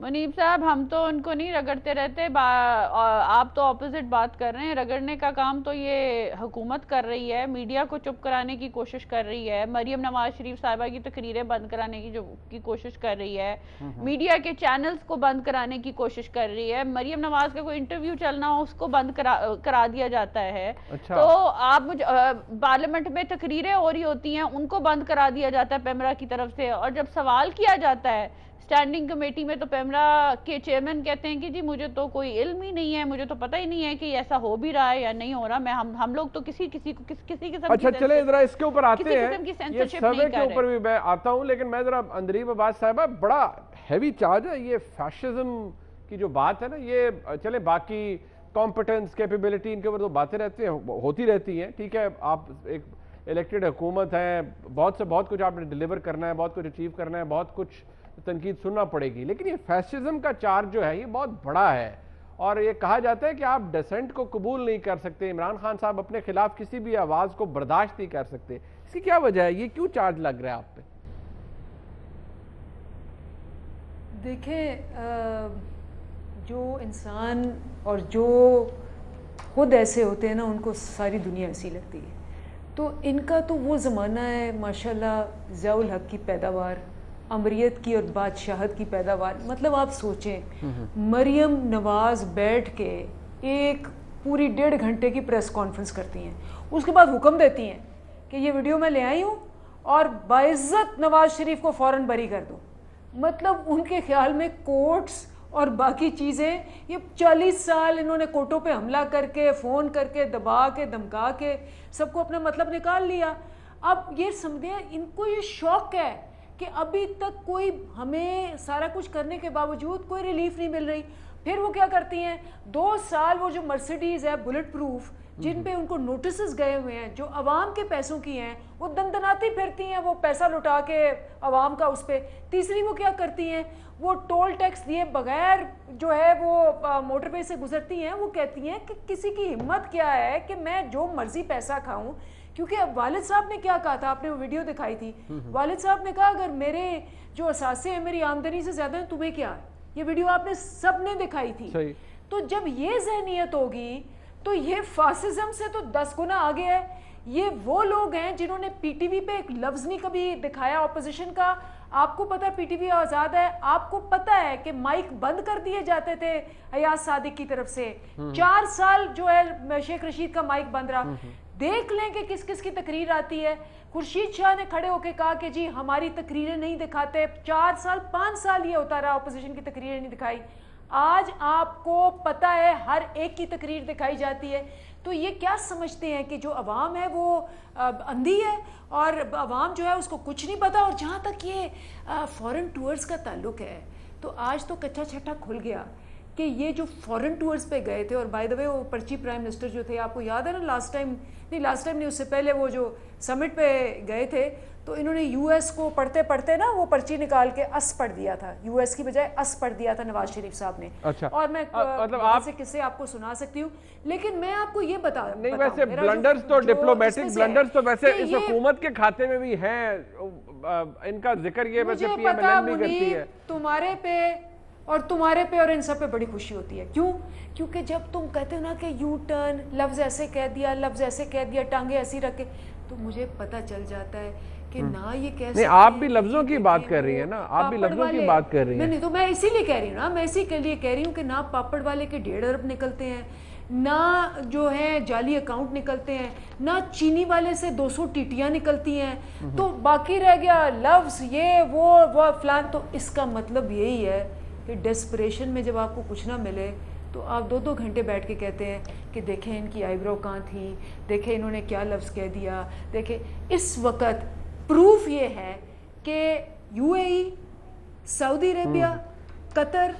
منیب صاحب ہم تو ان کو نہیں رگڑتے رہتے، آپ تو اپوزٹ بات کر رہے ہیں. رگڑنے کا کام تو یہ حکومت کر رہی ہے، میڈیا کو چپ کرانے کی کوشش کر رہی ہے، مریم نواز شریف صاحبہ کی تقریریں بند کرانے کی کوشش کر رہی ہے، میڈیا کے چینلز کو بند کرانے کی کوشش کر رہی ہے. مریم نواز کا کوئی انٹرویو چلنا ہو اس کو بند کرا دیا جاتا ہے. تو آپ پارلیمنٹ میں تقریریں ہو رہی ہوتی ہیں ان کو بند کرا دیا جاتا ہے پیمرا کی طرف سے، اور جب سوال کیا جاتا ہے اسٹینڈنگ کمیٹی میں تو پیمرا کے چیئرمین کہتے ہیں کہ جی مجھے تو کوئی علم ہی نہیں ہے، مجھے تو پتہ ہی نہیں ہے کہ ایسا ہو بھی رہا ہے یا نہیں ہو رہا. ہم لوگ تو کسی قسم کی اچھا چلے ذرا اس کے اوپر آتے ہیں، یہ سروے کے اوپر بھی میں آتا ہوں، لیکن میں ذرا اندریم عباس صاحبہ بڑا ہیوی چارج ہے یہ فیشزم کی جو بات ہے نا، یہ چلے باقی کمپٹنس کیپیبلٹی ان کے اوپر تو باتیں رہتی ہیں ہوتی رہتی ہیں، ٹھیک ہے آپ ایک الیکٹڈ حکومت ہے، بہت کچھ آپ نے ڈیلیور کرنا ہے، بہت کچھ اچیو کرنا ہے، بہت کچھ تنقید سننا پڑے گی، لیکن یہ فیشزم کا چارج جو ہے یہ بہت بڑا ہے، اور یہ کہا جاتا ہے کہ آپ ڈیسنٹ کو قبول نہیں کر سکتے. عمران خان صاحب اپنے خلاف کسی بھی آواز کو برداشت نہیں کر سکتے. اس کی کیا وجہ ہے؟ یہ کیوں چارج لگ رہا ہے آپ پہ؟ دیکھیں جو انسان اور جو خود ایسے ہوتے ہیں نا ان کو ساری دنیا ایسی لگتی ہے. تو ان کا تو وہ زمانہ ہے ماشاءاللہ ضیاء الحق کی پیداوار، امریت کی اور بادشاہت کی پیداوار. مطلب آپ سوچیں مریم نواز بیٹھ کے ایک پوری 1.5 گھنٹے کی پریس کانفرنس کرتی ہیں، اس کے بعد حکم دیتی ہیں کہ یہ ویڈیو میں لے آئی ہوں اور باعزت نواز شریف کو فوراً بری کر دو. مطلب ان کے خیال میں کورٹس اور باقی چیزیں، یہ 40 سال انہوں نے کورٹوں پہ حملہ کر کے فون کر کے دبا کے دھمکا کے سب کو اپنا مطلب نکال لیا. اب یہ سمجھیں ان کو یہ شوق ہے کہ ابھی تک کوئی ہمیں سارا کچھ کرنے کے باوجود کوئی ریلیف نہیں مل رہی. پھر وہ کیا کرتی ہیں 2 سال وہ جو مرسیڈیز ہے بلٹ پروف جن پہ ان کو نوٹسز گئے ہوئے ہیں جو عوام کے پیسوں کی ہیں وہ دندناتی پھرتی ہیں وہ پیسہ لٹا کے عوام کا اس پہ. تیسری وہ کیا کرتی ہیں وہ ٹول ٹیکس دیے بغیر جو ہے وہ موٹر وے سے گزرتی ہیں. وہ کہتی ہیں کہ کسی کی ہمت کیا ہے کہ میں جو مرضی پیسہ کھاؤں. کیونکہ اب والد صاحب نے کیا کہا تھا، آپ نے وہ ویڈیو دکھائی تھی، والد صاحب نے کہا اگر میرے جو اثاثے ہیں میری آمدنی سے زیادہ ہیں تمہیں کیا ہے. یہ ویڈیو آپ نے سب نے دکھائی تھی. تو جب یہ ذہنیت ہوگی تو یہ فاسزم سے تو 10 گنا آگے ہے. یہ وہ لوگ ہیں جنہوں نے پی ٹی وی پہ ایک لفظ نہیں کبھی دکھایا اپوزیشن کا. آپ کو پتہ ہے پی ٹی وی آزاد ہے، آپ کو پتہ ہے کہ مائک بند کر دیے جاتے تھے ایاز صادق کی طرف سے. 4 سال جو ہے شیخ رشید کا مائک بند رہا. دیکھ لیں کہ کس کس کی تقریر آتی ہے. خورشید شاہ نے کھڑے ہو کے کہا کہ جی ہماری تقریریں نہیں دکھاتے. 4 سال 5 سال یہ ہوتا رہا اپوزیشن کی تقریریں نہیں دکھائی. آج آپ کو پتہ ہے ہر ایک کی تقریر دکھائی جاتی ہے. تو یہ کیا سمجھتے ہیں کہ جو عوام ہے وہ اندھی ہے اور عوام جو ہے اس کو کچھ نہیں پتا. اور جہاں تک یہ فورن ٹورز کا تعلق ہے تو آج تو کچا چھٹا کھل گیا کہ یہ جو فورن ٹورز پہ گئے تھے. اور بائی دا وے وہ پرچی پرائم منسٹر جو تھے آپ کو یاد ہے نا لاسٹ ٹائم نہیں اس سے پہلے وہ جو سمٹ پہ گئے تھے تو انہوں نے یو ایس کو پڑھتے پڑھتے نا وہ پرچی نکال کے اس پڑھ دیا تھا، یو ایس کی بجائے اس پڑھ دیا تھا نواز شریف صاحب نے. اور میں مطلب سے قصے آپ کو سنا سکتی ہوں لیکن میں آپ کو یہ بتا نہیں ویسے بلنڈرز تو ڈپلومیٹک بلنڈرز تو ویسے اس حکومت کے کھاتے میں بھی ہیں، ان کا ذکر یہ ویسے پی ایم ایل این بھی کرتی ہے. تمہارے پہ اور ان سب پہ بڑی خوشی ہوتی ہے. کیوں؟ کیونکہ جب تم کہتے ہو نا کہ یو ٹرن لفظ ایسے کہہ دیا لفظ ایسے کہہ دیا ٹانگیں ایسی رکھ کے تو مجھے پتہ چل جاتا ہے کہ نہ یہ کیسے. نہیں آپ بھی لفظوں کی بات کر رہی ہیں نا، آپ بھی لفظوں کی بات کر رہی ہیں. نہیں تو میں اسی لیے کہہ رہی ہوں نا، میں اسی کے لیے کہہ رہی ہوں کہ نہ پاپڑ والے کے 1.5 ارب نکلتے ہیں، نہ جو ہے جعلی اکاؤنٹ نکلتے ہیں، نہ چینی والے سے 200 ٹیٹیاں نکلتی ہیں. تو باقی رہ گیا لفظ یہ وہ فلان. تو اس کا مطلب یہی ہے کہ ڈیسپریشن میں جب آپ کو کچھ نہ ملے تو آپ 2 گھنٹے بیٹھ کے کہتے ہیں کہ دیکھیں ان کی آئی برو کہاں تھی، دیکھیں انہوں نے کیا لفظ کہہ دیا. دیکھیں اس وقت پروف یہ ہے کہ یو اے ای، سعودی عربیہ، قطر،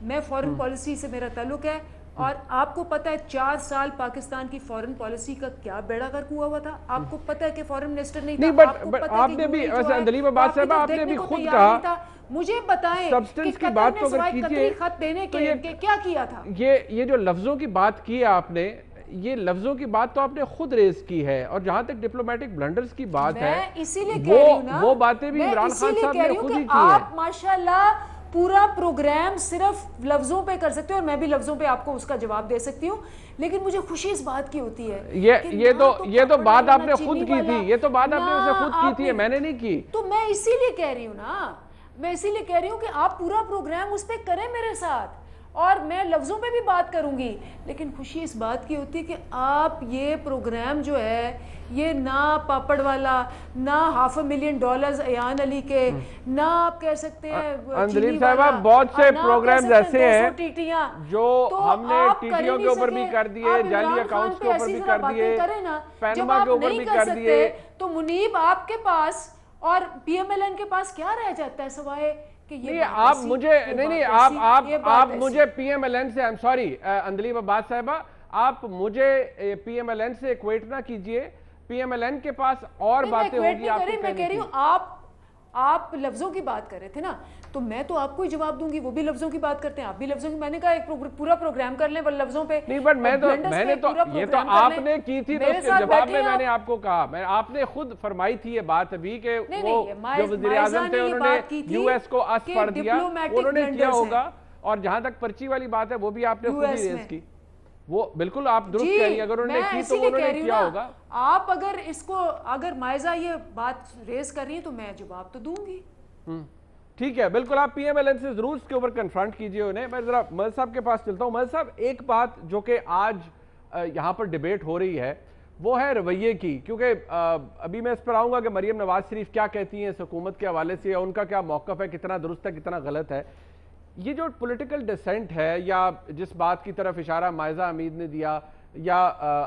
میں فورن پالیسی سے میرا تعلق ہے اور آپ کو پتہ ہے 4 سال پاکستان کی فورن پالیسی کا کیا بیڑا غرق ہوا تھا. آپ کو پتہ ہے کہ فورن منسٹر نہیں تھا. آپ نے بھی ویسے اندریم عباس صاحب آپ نے بھی خود کہا مجھے بتائیں سبسٹنس کی بات تو اگر کیجئے خط دینے کے کیا کیا تھا. یہ جو لفظوں کی بات کی آپ نے، یہ لفظوں کی بات تو آپ نے خود ریز کی ہے. اور جہاں تک ڈپلومیٹک بلنڈرز کی بات ہے اسی لیے کہہ رہی ہوں نا، وہ باتیں بھی عمران خان صاحب نے خود ہی کی ہیں. آپ ماشاءاللہ پورا پروگرام صرف لفظوں پہ کر سکتے ہو، اور میں بھی لفظوں پہ آپ کو اس کا جواب دے سکتی ہوں، لیکن مجھے خوشی اس بات کی ہوتی ہے یہ تو بات آپ نے خود کی تھی، یہ تو بات آپ نے اسے خود کی تھی، میں نے نہیں کی. تو میں اسی لیے کہہ رہی ہوں نا، میں اسی لیے کہہ رہی ہوں کہ آپ پورا پروگرام اس پہ کریں میرے ساتھ، اور میں لفظوں پہ بھی بات کروں گی، لیکن خوشی اس بات کی ہوتی ہے کہ آپ یہ پروگرام جو ہے یہ نہ پاپڑ والا، نہ $500,000 ایان علی کے، نہ آپ کہہ سکتے ہیں اندلیب صاحبہ بہت سے پروگرامز ایسے ہیں جو ہم نے ٹیٹیوں کے اوپر بھی کر دیے، جعلی اکاؤنٹس کے اوپر بھی کر دیے، پینما کے اوپر بھی کر دیے. تو منیب آپ کے پاس اور پی ایم ایل این کے پاس کیا رہ جاتا ہے سوائے کہ یہ آپ مجھے نہیں آپ مجھے پی ایم ایل این سے سوری اندلیب عباس صاحبہ، آپ مجھے پی ایم ایل این سے ایکویٹ نہ کیجئے. پی ایم ایل این کے پاس اور باتیں ہوگی آپ کو میں کہہ رہی ہوں آپ لفظوں کی بات کر رہے تھے نا، تو میں تو آپ کو ہی جواب دوں گی، وہ بھی لفظوں کی بات کرتے ہیں، آپ بھی لفظوں کی. میں نے کہا ایک پورا پروگرام کر لیں لفظوں پہ. نہیں بٹ میں تو یہ تو آپ نے کی تھی، تو اس کے جواب میں نے آپ کو کہا، آپ نے خود فرمائی تھی یہ بات ابھی کہ وہ جو وزیر اعظم تھے انہوں نے یو ایس کو اس پڑھ دیا، انہوں نے کیا ہوگا. اور جہاں تک پرچی والی بات ہے وہ بھی آپ نے خود ہی ریز کی. وہ بالکل آپ درست کہہ رہی ہیں، اگر انہوں نے کی تو انہوں نے کیا ہوگا. آپ اگر مائزہ یہ بات ریز کر رہی ہیں تو میں جواب تو دوں گی. ٹھیک ہے، بالکل آپ پی ایم ایل این سے ضرور اس کے اوپر کنفرنٹ کیجئے انہیں. میں ذرا مہد صاحب کے پاس چلتا ہوں. مہد صاحب ایک بات جو کہ آج یہاں پر ڈیبیٹ ہو رہی ہے وہ ہے رویے کی، کیونکہ ابھی میں اس پر آؤں گا کہ مریم نواز شریف کیا کہتی ہیں اس حکومت کے حوالے سے، ان کا کیا موقف ہے، کتنا درست ہے کتنا غلط ہے. یہ جو پولیٹیکل ڈسینٹ ہے یا جس بات کی طرف اشارہ مائزہ حمید نے دیا یا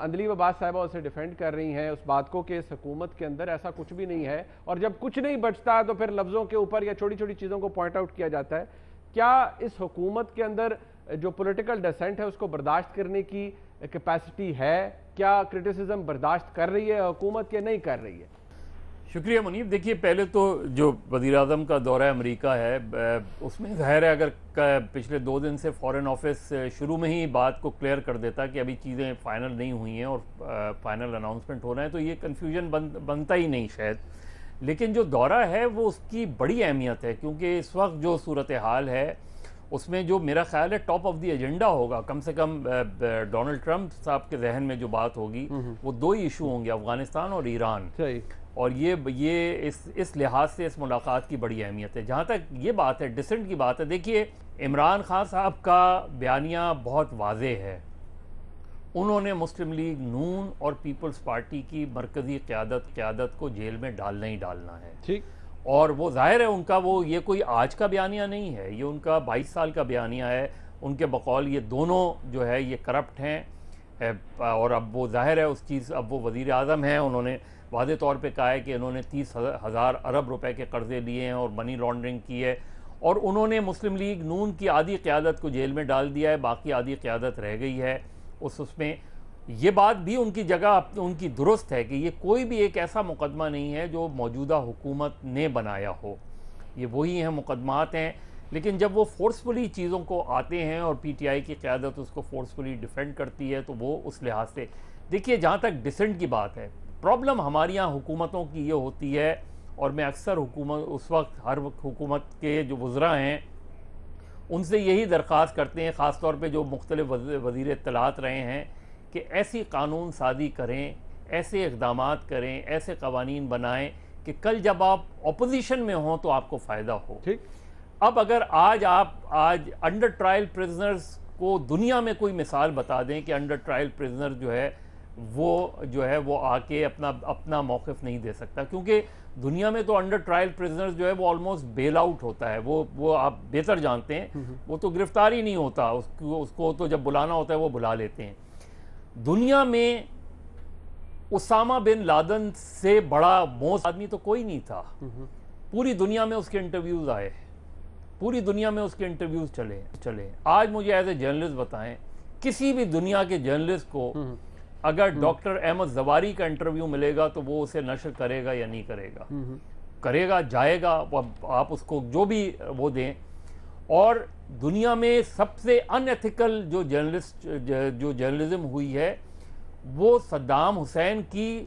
اندلیب عباس صاحبہ اسے ڈیفینڈ کر رہی ہیں اس بات کو کہ اس حکومت کے اندر ایسا کچھ بھی نہیں ہے، اور جب کچھ نہیں بچتا تو پھر لفظوں کے اوپر یا چھوٹی چھوٹی چیزوں کو پوائنٹ آؤٹ کیا جاتا ہے. کیا اس حکومت کے اندر جو پولیٹیکل ڈسینٹ ہے اس کو برداشت کرنے کی کیپیسٹی ہے؟ کیا کرٹیسزم برداشت کر رہی ہے حکومت یا نہیں کر رہی ہے؟ شکریہ منیب. دیکھیے پہلے تو جو وزیر اعظم کا دورہ امریکہ ہے اس میں ظاہر ہے اگر پچھلے 2 دن سے فارن آفس شروع میں ہی بات کو کلیئر کر دیتا کہ ابھی چیزیں فائنل نہیں ہوئی ہیں اور فائنل اناؤنسمنٹ ہو رہے ہیں تو یہ کنفیوژن بنتا ہی نہیں شاید. لیکن جو دورہ ہے وہ اس کی بڑی اہمیت ہے، کیونکہ اس وقت جو صورتحال ہے اس میں جو میرا خیال ہے ٹاپ آف دی ایجنڈا ہوگا، کم سے کم ڈونلڈ ٹرمپ صاحب کے ذہن میں جو بات ہوگی وہ 2 ہی ایشو ہوں گے، افغانستان اور ایران. اور یہ اس لحاظ سے اس ملاقات کی بڑی اہمیت ہے. جہاں تک یہ بات ہے ڈسنٹ کی بات ہے، دیکھیے عمران خان صاحب کا بیانیہ بہت واضح ہے. انہوں نے مسلم لیگ نون اور پیپلز پارٹی کی مرکزی قیادت کو جیل میں ڈالنا ہی ڈالنا ہے. ٹھیک. اور وہ ظاہر ہے ان کا یہ کوئی آج کا بیانیہ نہیں ہے، یہ ان کا 22 سال کا بیانیہ ہے. ان کے بقول یہ دونوں جو ہے یہ کرپٹ ہیں، اور اب وہ ظاہر ہے اس چیز، اب وہ وزیر اعظم ہیں، انہوں نے واضح طور پہ کہا ہے کہ انہوں نے 30,000 ارب روپے کے قرضے لیے ہیں اور منی لانڈرنگ کی ہے، اور انہوں نے مسلم لیگ نون کی آدھی قیادت کو جیل میں ڈال دیا ہے، باقی آدھی قیادت رہ گئی ہے اس میں. یہ بات بھی ان کی جگہ ان کی درست ہے کہ یہ کوئی بھی ایک ایسا مقدمہ نہیں ہے جو موجودہ حکومت نے بنایا ہو، یہ وہی ہیں مقدمات ہیں. لیکن جب وہ فورسفلی چیزوں کو آتے ہیں اور پی ٹی آئی کی قیادت اس کو فورسفلی ڈیفینڈ کرتی ہے تو وہ اس لحاظ سے دیکھیے. جہاں تک ڈسنٹ کی بات ہے، پرابلم ہماری یہاں حکومتوں کی یہ ہوتی ہے، اور میں اکثر اس وقت ہر وقت حکومت کے جو وزراء ہیں ان سے یہی درخواست کرتے ہیں، خاص طور پہ جو مختلف وزیر اطلاعات رہے ہیں، کہ ایسی قانون سازی کریں، ایسے اقدامات کریں، ایسے قوانین بنائیں کہ کل جب آپ اپوزیشن میں ہوں تو آپ کو فائدہ ہو. ٹھیک. اب اگر آج انڈر ٹرائل پریزنرز کو دنیا میں کوئی مثال بتا دیں کہ انڈر ٹرائل پریزنر جو ہے وہ آ کے اپنا موقف نہیں دے سکتا، کیونکہ دنیا میں تو انڈر ٹرائل پریزنر جو ہے وہ آلموسٹ بیل آؤٹ ہوتا ہے. وہ آپ بہتر جانتے ہیں، وہ تو گرفتار ہی نہیں ہوتا، اس کو تو جب بلانا ہوتا ہے وہ بلا لیتے ہیں. دنیا میں اسامہ بن لادن سے بڑا موزد آدمی تو کوئی نہیں تھا. پوری دنیا میں اس کے انٹرویوز آئے، پوری دنیا میں اس کے انٹرویوز چلے. آج مجھے ایز اے جرنلسٹ بتائیں، کسی بھی دنیا کے جرنلسٹ کو اگر ڈاکٹر احمد زواری کا انٹرویو ملے گا تو وہ اسے نشر کرے گا یا نہیں کرے گا جائے گا، آپ اس کو جو بھی وہ دیں. اور دنیا میں سب سے ان ایتھیکل جو جرنلزم ہوئی ہے وہ صدام حسین کی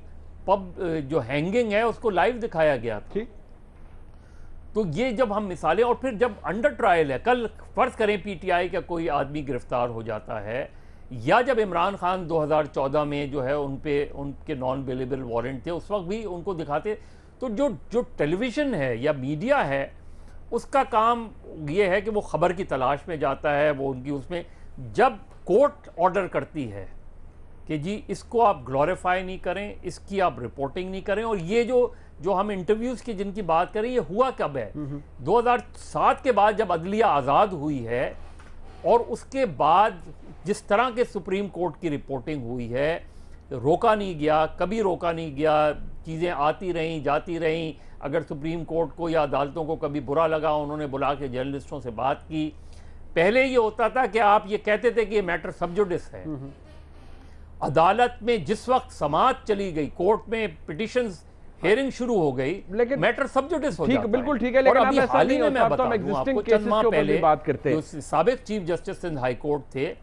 جو ہینگنگ ہے اس کو لائیو دکھایا گیا تھا. تو یہ جب ہم مثالیں، اور پھر جب انڈر ٹرائل ہے، کل فرض کریں پی ٹی آئی کا کوئی آدمی گرفتار ہو جاتا ہے، یا جب عمران خان 2014 میں جو ہے ان پہ ان کے نان اویلیبل وارنٹ تھے، اس وقت بھی ان کو دکھاتے، تو جو ٹیلی ویژن ہے یا میڈیا ہے اس کا کام یہ ہے کہ وہ خبر کی تلاش میں جاتا ہے، وہ ان کی اس میں جب کورٹ آرڈر کرتی ہے کہ جی اس کو آپ گلوریفائی نہیں کریں، اس کی آپ رپورٹنگ نہیں کریں، اور یہ جو ہم انٹرویوز کی جن کی بات کریں، یہ ہوا کب ہے؟ 2007 کے بعد جب عدلیہ آزاد ہوئی ہے، اور اس کے بعد جس طرح کے سپریم کورٹ کی رپورٹنگ ہوئی ہے، روکا نہیں گیا، کبھی روکا نہیں گیا، چیزیں آتی رہیں جاتی رہیں، اگر سپریم کورٹ کو یا عدالتوں کو کبھی برا لگا انہوں نے بلا کے جرنلسٹوں سے بات کی۔ پہلے یہ ہوتا تھا کہ آپ یہ کہتے تھے کہ یہ میٹر سب جوڈس ہے، عدالت میں جس وقت سماعت چلی گئی، کورٹ میں پٹیشنز ہیئرنگ شروع ہو گئی، لیکن میٹر سب جوڈس ہو جاتا ہے۔ بالکل ٹھیک ہے، لیکن اور ابھی اب ایسا حال ہی نہیں میں ہوتا، میں اب تو ہم بتا دوں آپ existing کو، cases چند ماہ کے اوپر بھی پہلے بات کرتے ہیں۔ جو سابق chief justice Sindh high court تھے،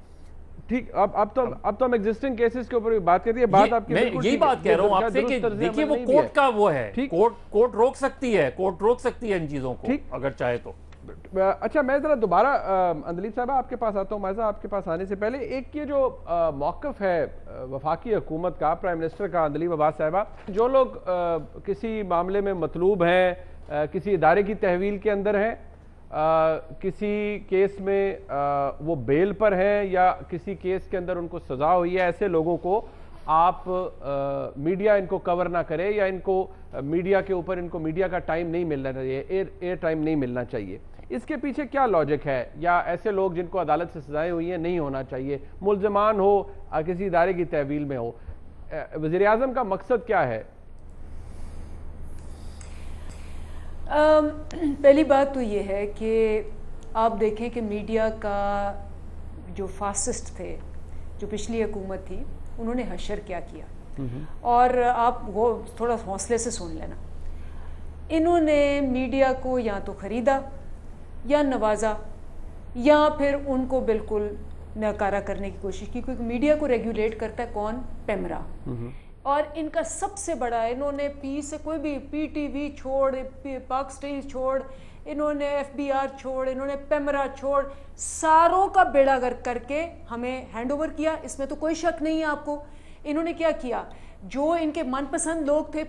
ٹھیک، اب تو ہم ایگزسٹنگ کیسز کے اوپر بھی بات کرتے ہیں، بات آپ کی میں بالکل یہی ٹھیک ہے، بات کہہ رہا ہوں آپ سے کہ درست طرز دیکھیے عمل وہ نہیں بھی ہے۔ کورٹ کا وہ ہے، ٹھیک، کورٹ روک سکتی ہے، کورٹ روک سکتی ہے ان چیزوں کو اگر چاہے تو۔ اچھا، میں ذرا دوبارہ اندلیب صاحبہ آپ کے پاس آتا ہوں، مائزہ آپ کے پاس آنے سے پہلے ایک یہ جو موقف ہے وفاقی حکومت کا، پرائم منسٹر کا، اندلیب عباس صاحبہ، جو لوگ کسی معاملے میں مطلوب ہیں، کسی ادارے کی تحویل کے اندر ہیں، کسی کیس میں وہ بیل پر ہیں، یا کسی کیس کے اندر ان کو سزا ہوئی ہے، ایسے لوگوں کو آپ میڈیا ان کو کور نہ کرے، یا ان کو میڈیا کے اوپر ان کو میڈیا کا ٹائم نہیں ملنا چاہیے، ایئر ٹائم نہیں ملنا چاہیے، اس کے پیچھے کیا لاجک ہے؟ یا ایسے لوگ جن کو عدالت سے سزائیں ہوئی ہیں نہیں ہونا چاہیے، ملزمان ہو کسی ادارے کی تحویل میں ہو، وزیر اعظم کا مقصد کیا ہے؟ پہلی بات تو یہ ہے کہ آپ دیکھیں کہ میڈیا کا جو فاسسٹ تھے، جو پچھلی حکومت تھی، انہوں نے حشر کیا کیا، اور آپ وہ تھوڑا حوصلے سے سن لینا، انہوں نے میڈیا کو یا تو خریدا یا نوازا، یا پھر ان کو بالکل ناکارہ کرنے کی کوشش کی، کیونکہ میڈیا کو ریگولیٹ کرتا ہے کون؟ پیمرا، اور ان کا سب سے بڑا، انہوں نے پی سے کوئی بھی پی ٹی وی چھوڑ، پاک اسٹریل چھوڑ، انہوں نے ایف بی آر چھوڑ، انہوں نے پیمرا چھوڑ، ساروں کا بیڑا غرق کر کے ہمیں ہینڈ اوور کیا، اس میں تو کوئی شک نہیں ہے آپ کو۔ انہوں نے کیا کیا؟ جو ان کے من پسند لوگ تھے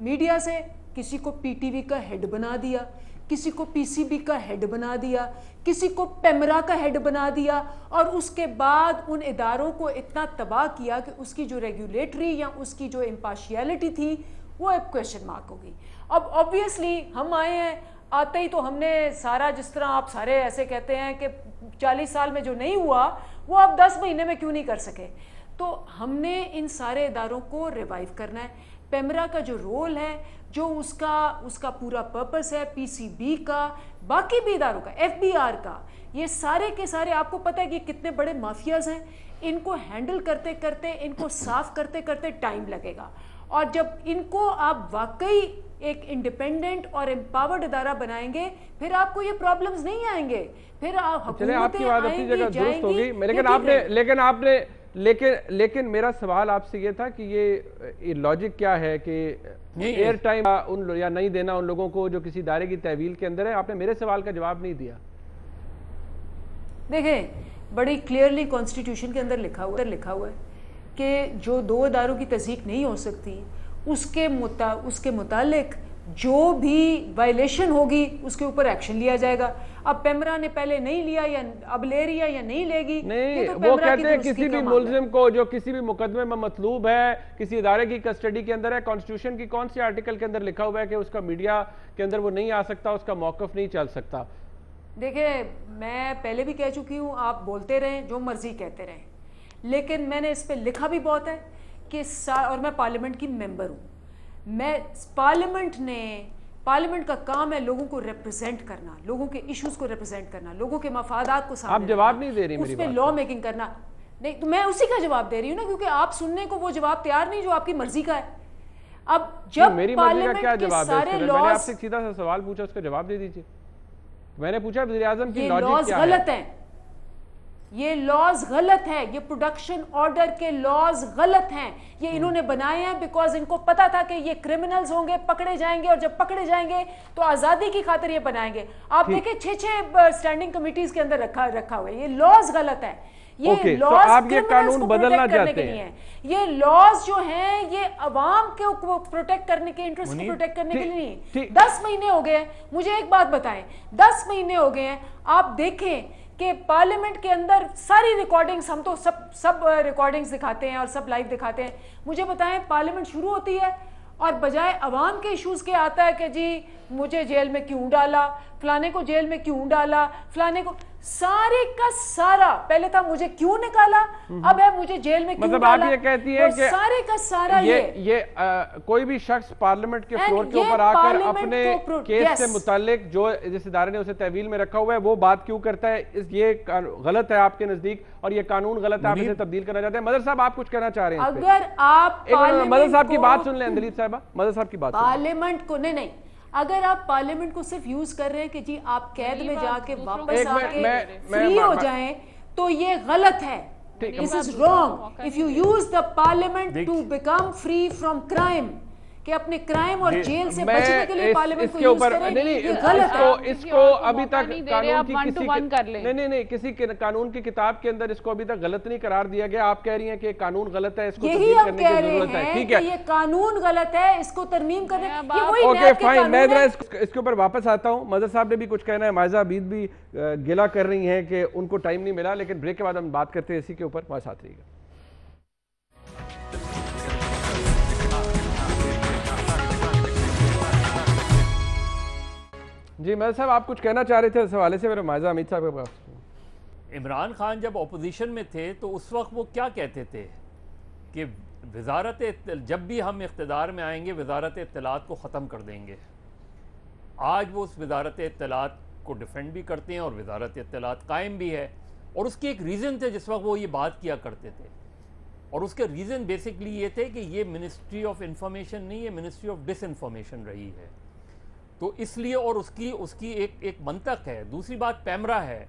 میڈیا سے، کسی کو پی ٹی وی کا ہیڈ بنا دیا، کسی کو پی سی بی کا ہیڈ بنا دیا، کسی کو پیمرا کا ہیڈ بنا دیا، اور اس کے بعد ان اداروں کو اتنا تباہ کیا کہ اس کی جو ریگولیٹری یا اس کی جو امپارشیلٹی تھی وہ ایک کویشچن مارک ہو گئی۔ اب آبویسلی ہم آئے ہیں، آتے ہی تو ہم نے سارا، جس طرح آپ سارے ایسے کہتے ہیں کہ 40 سال میں جو نہیں ہوا وہ آپ 10 مہینے میں کیوں نہیں کر سکے، تو ہم نے ان سارے اداروں کو ریوائیو کرنا ہے۔ پیمرا کا جو رول ہے، جو اس کا پورا پرپس ہے، پی سی بی کا، باقی بھی اداروں کا، ایف بی آر کا، یہ سارے کے سارے، آپ کو پتہ ہے کہ کتنے بڑے مافیاز ہیں، ان کو ہینڈل کرتے کرتے، ان کو صاف کرتے کرتے ٹائم لگے گا، اور جب ان کو آپ واقعی ایک انڈیپینڈنٹ اور امپاورڈ ادارہ بنائیں گے، پھر آپ کو یہ پرابلمز نہیں آئیں گے، پھر آپ حکومتیں آئیں گی جائیں گی۔ لیکن میرا سوال آپ سے یہ تھا کہ یہ لاجک کیا ہے کہ ایئر ٹائم یا نہیں دینا ان لوگوں کو جو کسی ادارے کی تحویل کے اندر ہے؟ آپ نے میرے سوال کا جواب نہیں دیا۔ دیکھیں، بڑی کلیئرلی کانسٹیٹیوشن کے اندر لکھا ہوا ہے کہ جو 2 اداروں کی تصدیق نہیں ہو سکتی، اس کے متعلق جو بھی وائلیشن ہوگی اس کے اوپر ایکشن لیا جائے گا۔ اب پیمرا نے پہلے نہیں لیا، یا اب لے رہی ہے یا نہیں لے گی، نہیں، وہ کہتے ہیں کسی بھی ملزم کو جو کسی بھی مقدمے میں مطلوب ہے، کسی ادارے کی کسٹڈی کے اندر ہے، کانسٹیٹیوشن کی کون سی آرٹیکل کے اندر لکھا ہوا ہے کہ اس کا میڈیا کے اندر وہ نہیں آ سکتا، اس کا موقف نہیں چل سکتا؟ دیکھیں، میں پہلے بھی کہہ چکی ہوں، آپ بولتے رہیں، جو مرضی کہتے رہیں، لیکن میں نے اس پہ لکھا بھی بہت ہے کہ اور میں پارلیمنٹ کی ممبر ہوں، پارلیمنٹ کا کام ہے لوگوں کو ریپرزینٹ کرنا، لوگوں کے ایشوز کو ریپرزینٹ کرنا، لوگوں کے مفادات کو سامنے، آپ جواب نہیں دے رہی میری اس پہ بات لا میکنگ کرنا۔ نہیں تو میں اسی کا جواب دے رہی ہوں نا، کیونکہ آپ سننے کو وہ جواب تیار نہیں جو آپ کی مرضی کا ہے۔ اب جب میری مرضی کا کیا جواب ہے؟ سارے میں نے آپ سے سیدھا سا سوال پوچھا، اس کا جواب دے دیجیے۔ میں نے پوچھا وزیر اعظم کی لاجک کیا ہے؟ غلط ہیں، یہ لاز غلط ہے, یہ پروڈکشن آرڈر کے لاز غلط ہیں, یہ انہوں نے بنائے ہیں بیکاز ان کو پتا تھا کہ یہ کرمنلز ہوں گے, پکڑے جائیں گے, اور جب پکڑے جائیں گے تو آزادی کی خاطر یہ بنائیں گے. آپ دیکھیں 6 اسٹینڈنگ کمیٹیز کے اندر رکھا ہوا ہے. یہ لاز غلط ہے, یہ لاز کرمنلز کو پروٹیکٹ کرنے کے لیے ہیں. یہ لاز جو ہیں یہ عوام کو پروٹیکٹ کرنے کے, انٹرسٹ کو پروٹیکٹ کرنے کے لیے نہیں. 10 مہینے ہو گئے ہیں, مجھے ایک بات بتائیں, 10 مہینے ہو گئے ہیں, آپ دیکھیں کہ پارلیمنٹ کے اندر ساری ریکارڈنگز, ہم تو سب ریکارڈنگز دکھاتے ہیں اور سب لائیو دکھاتے ہیں, مجھے بتائیں پارلیمنٹ شروع ہوتی ہے اور بجائے عوام کے ایشوز کے آتا ہے کہ جی مجھے جیل میں کیوں ڈالا, فلانے کو جیل میں کیوں ڈالا, فلانے کو, سارے کا سارا پہلے تھا مجھے کیوں نکالا, اب ہے مجھے جیل میں کیوں ڈالا. مطلب آپ یہ کہتی ہیں کہ سارے کا سارا یہ کوئی بھی شخص پارلیمنٹ کے فلور کے اوپر آ کر اپنے کیس سے متعلق جو جس ادارے نے اسے تحویل میں رکھا ہوا ہے وہ بات کیوں کرتا ہے, یہ غلط ہے آپ کے نزدیک اور یہ قانون غلط ہے, آپ اسے تبدیل کرنا چاہتے ہیں. مدر صاحب آپ کچھ کہنا چاہ رہے ہیں؟ اگر آپ مدر صاحب کی بات سن لیں, اندلیب صاحبہ مدر صاحب کی بات پارلیمنٹ کو نہیں, اگر آپ پارلیمنٹ کو صرف یوز کر رہے ہیں کہ جی آپ قید میں جا کے واپس آ کے فری ہو جائیں تو یہ غلط ہے. This is wrong. If you use the parliament to become free from crime, کہ اپنے کرائم اور جیل سے بچنے کے لیے پارلیمنٹ کو یوز کریں, یہ غلط ہے. اس کو ابھی تک کسی قانون کی کتاب کے اندر اس کو ابھی تک غلط نہیں قرار دیا گیا. آپ کہہ رہی ہیں کہ قانون غلط ہے, اس کو یہی ہم کہہ رہے ہیں کہ یہ قانون غلط ہے, اس کو ترمیم کرنے, یہ وہی نیب کے قانون ہے. میں اس کے اوپر واپس آتا ہوں. مظہر صاحب نے بھی کچھ کہنا ہے, مائزہ عبید بھی گلہ کر رہی ہیں کہ ان کو ٹائم نہیں ملا, لیکن بریک کے بعد ہم بات کرتے ہیں اسی کے اوپر. ہمارے ساتھ رہیے گا. جی مہر صاحب آپ کچھ کہنا چاہ رہے تھے اس حوالے سے, میرے مائزہ امید صاحب کے پاس. عمران خان جب اپوزیشن میں تھے تو اس وقت وہ کیا کہتے تھے کہ جب بھی ہم اقتدار میں آئیں گے وزارت اطلاعات کو ختم کر دیں گے. آج وہ اس وزارت اطلاعات کو ڈیفینڈ بھی کرتے ہیں اور وزارت اطلاعات قائم بھی ہے, اور اس کے ایک ریزن تھے جس وقت وہ یہ بات کیا کرتے تھے, اور اس کے ریزن بیسکلی یہ تھے کہ یہ منسٹری آف انفارمیشن نہیں, یہ منسٹری آف ڈس انفارمیشن رہی ہے. تو اس لیے, اور اس کی ایک منطق ہے. دوسری بات پیمرا ہے.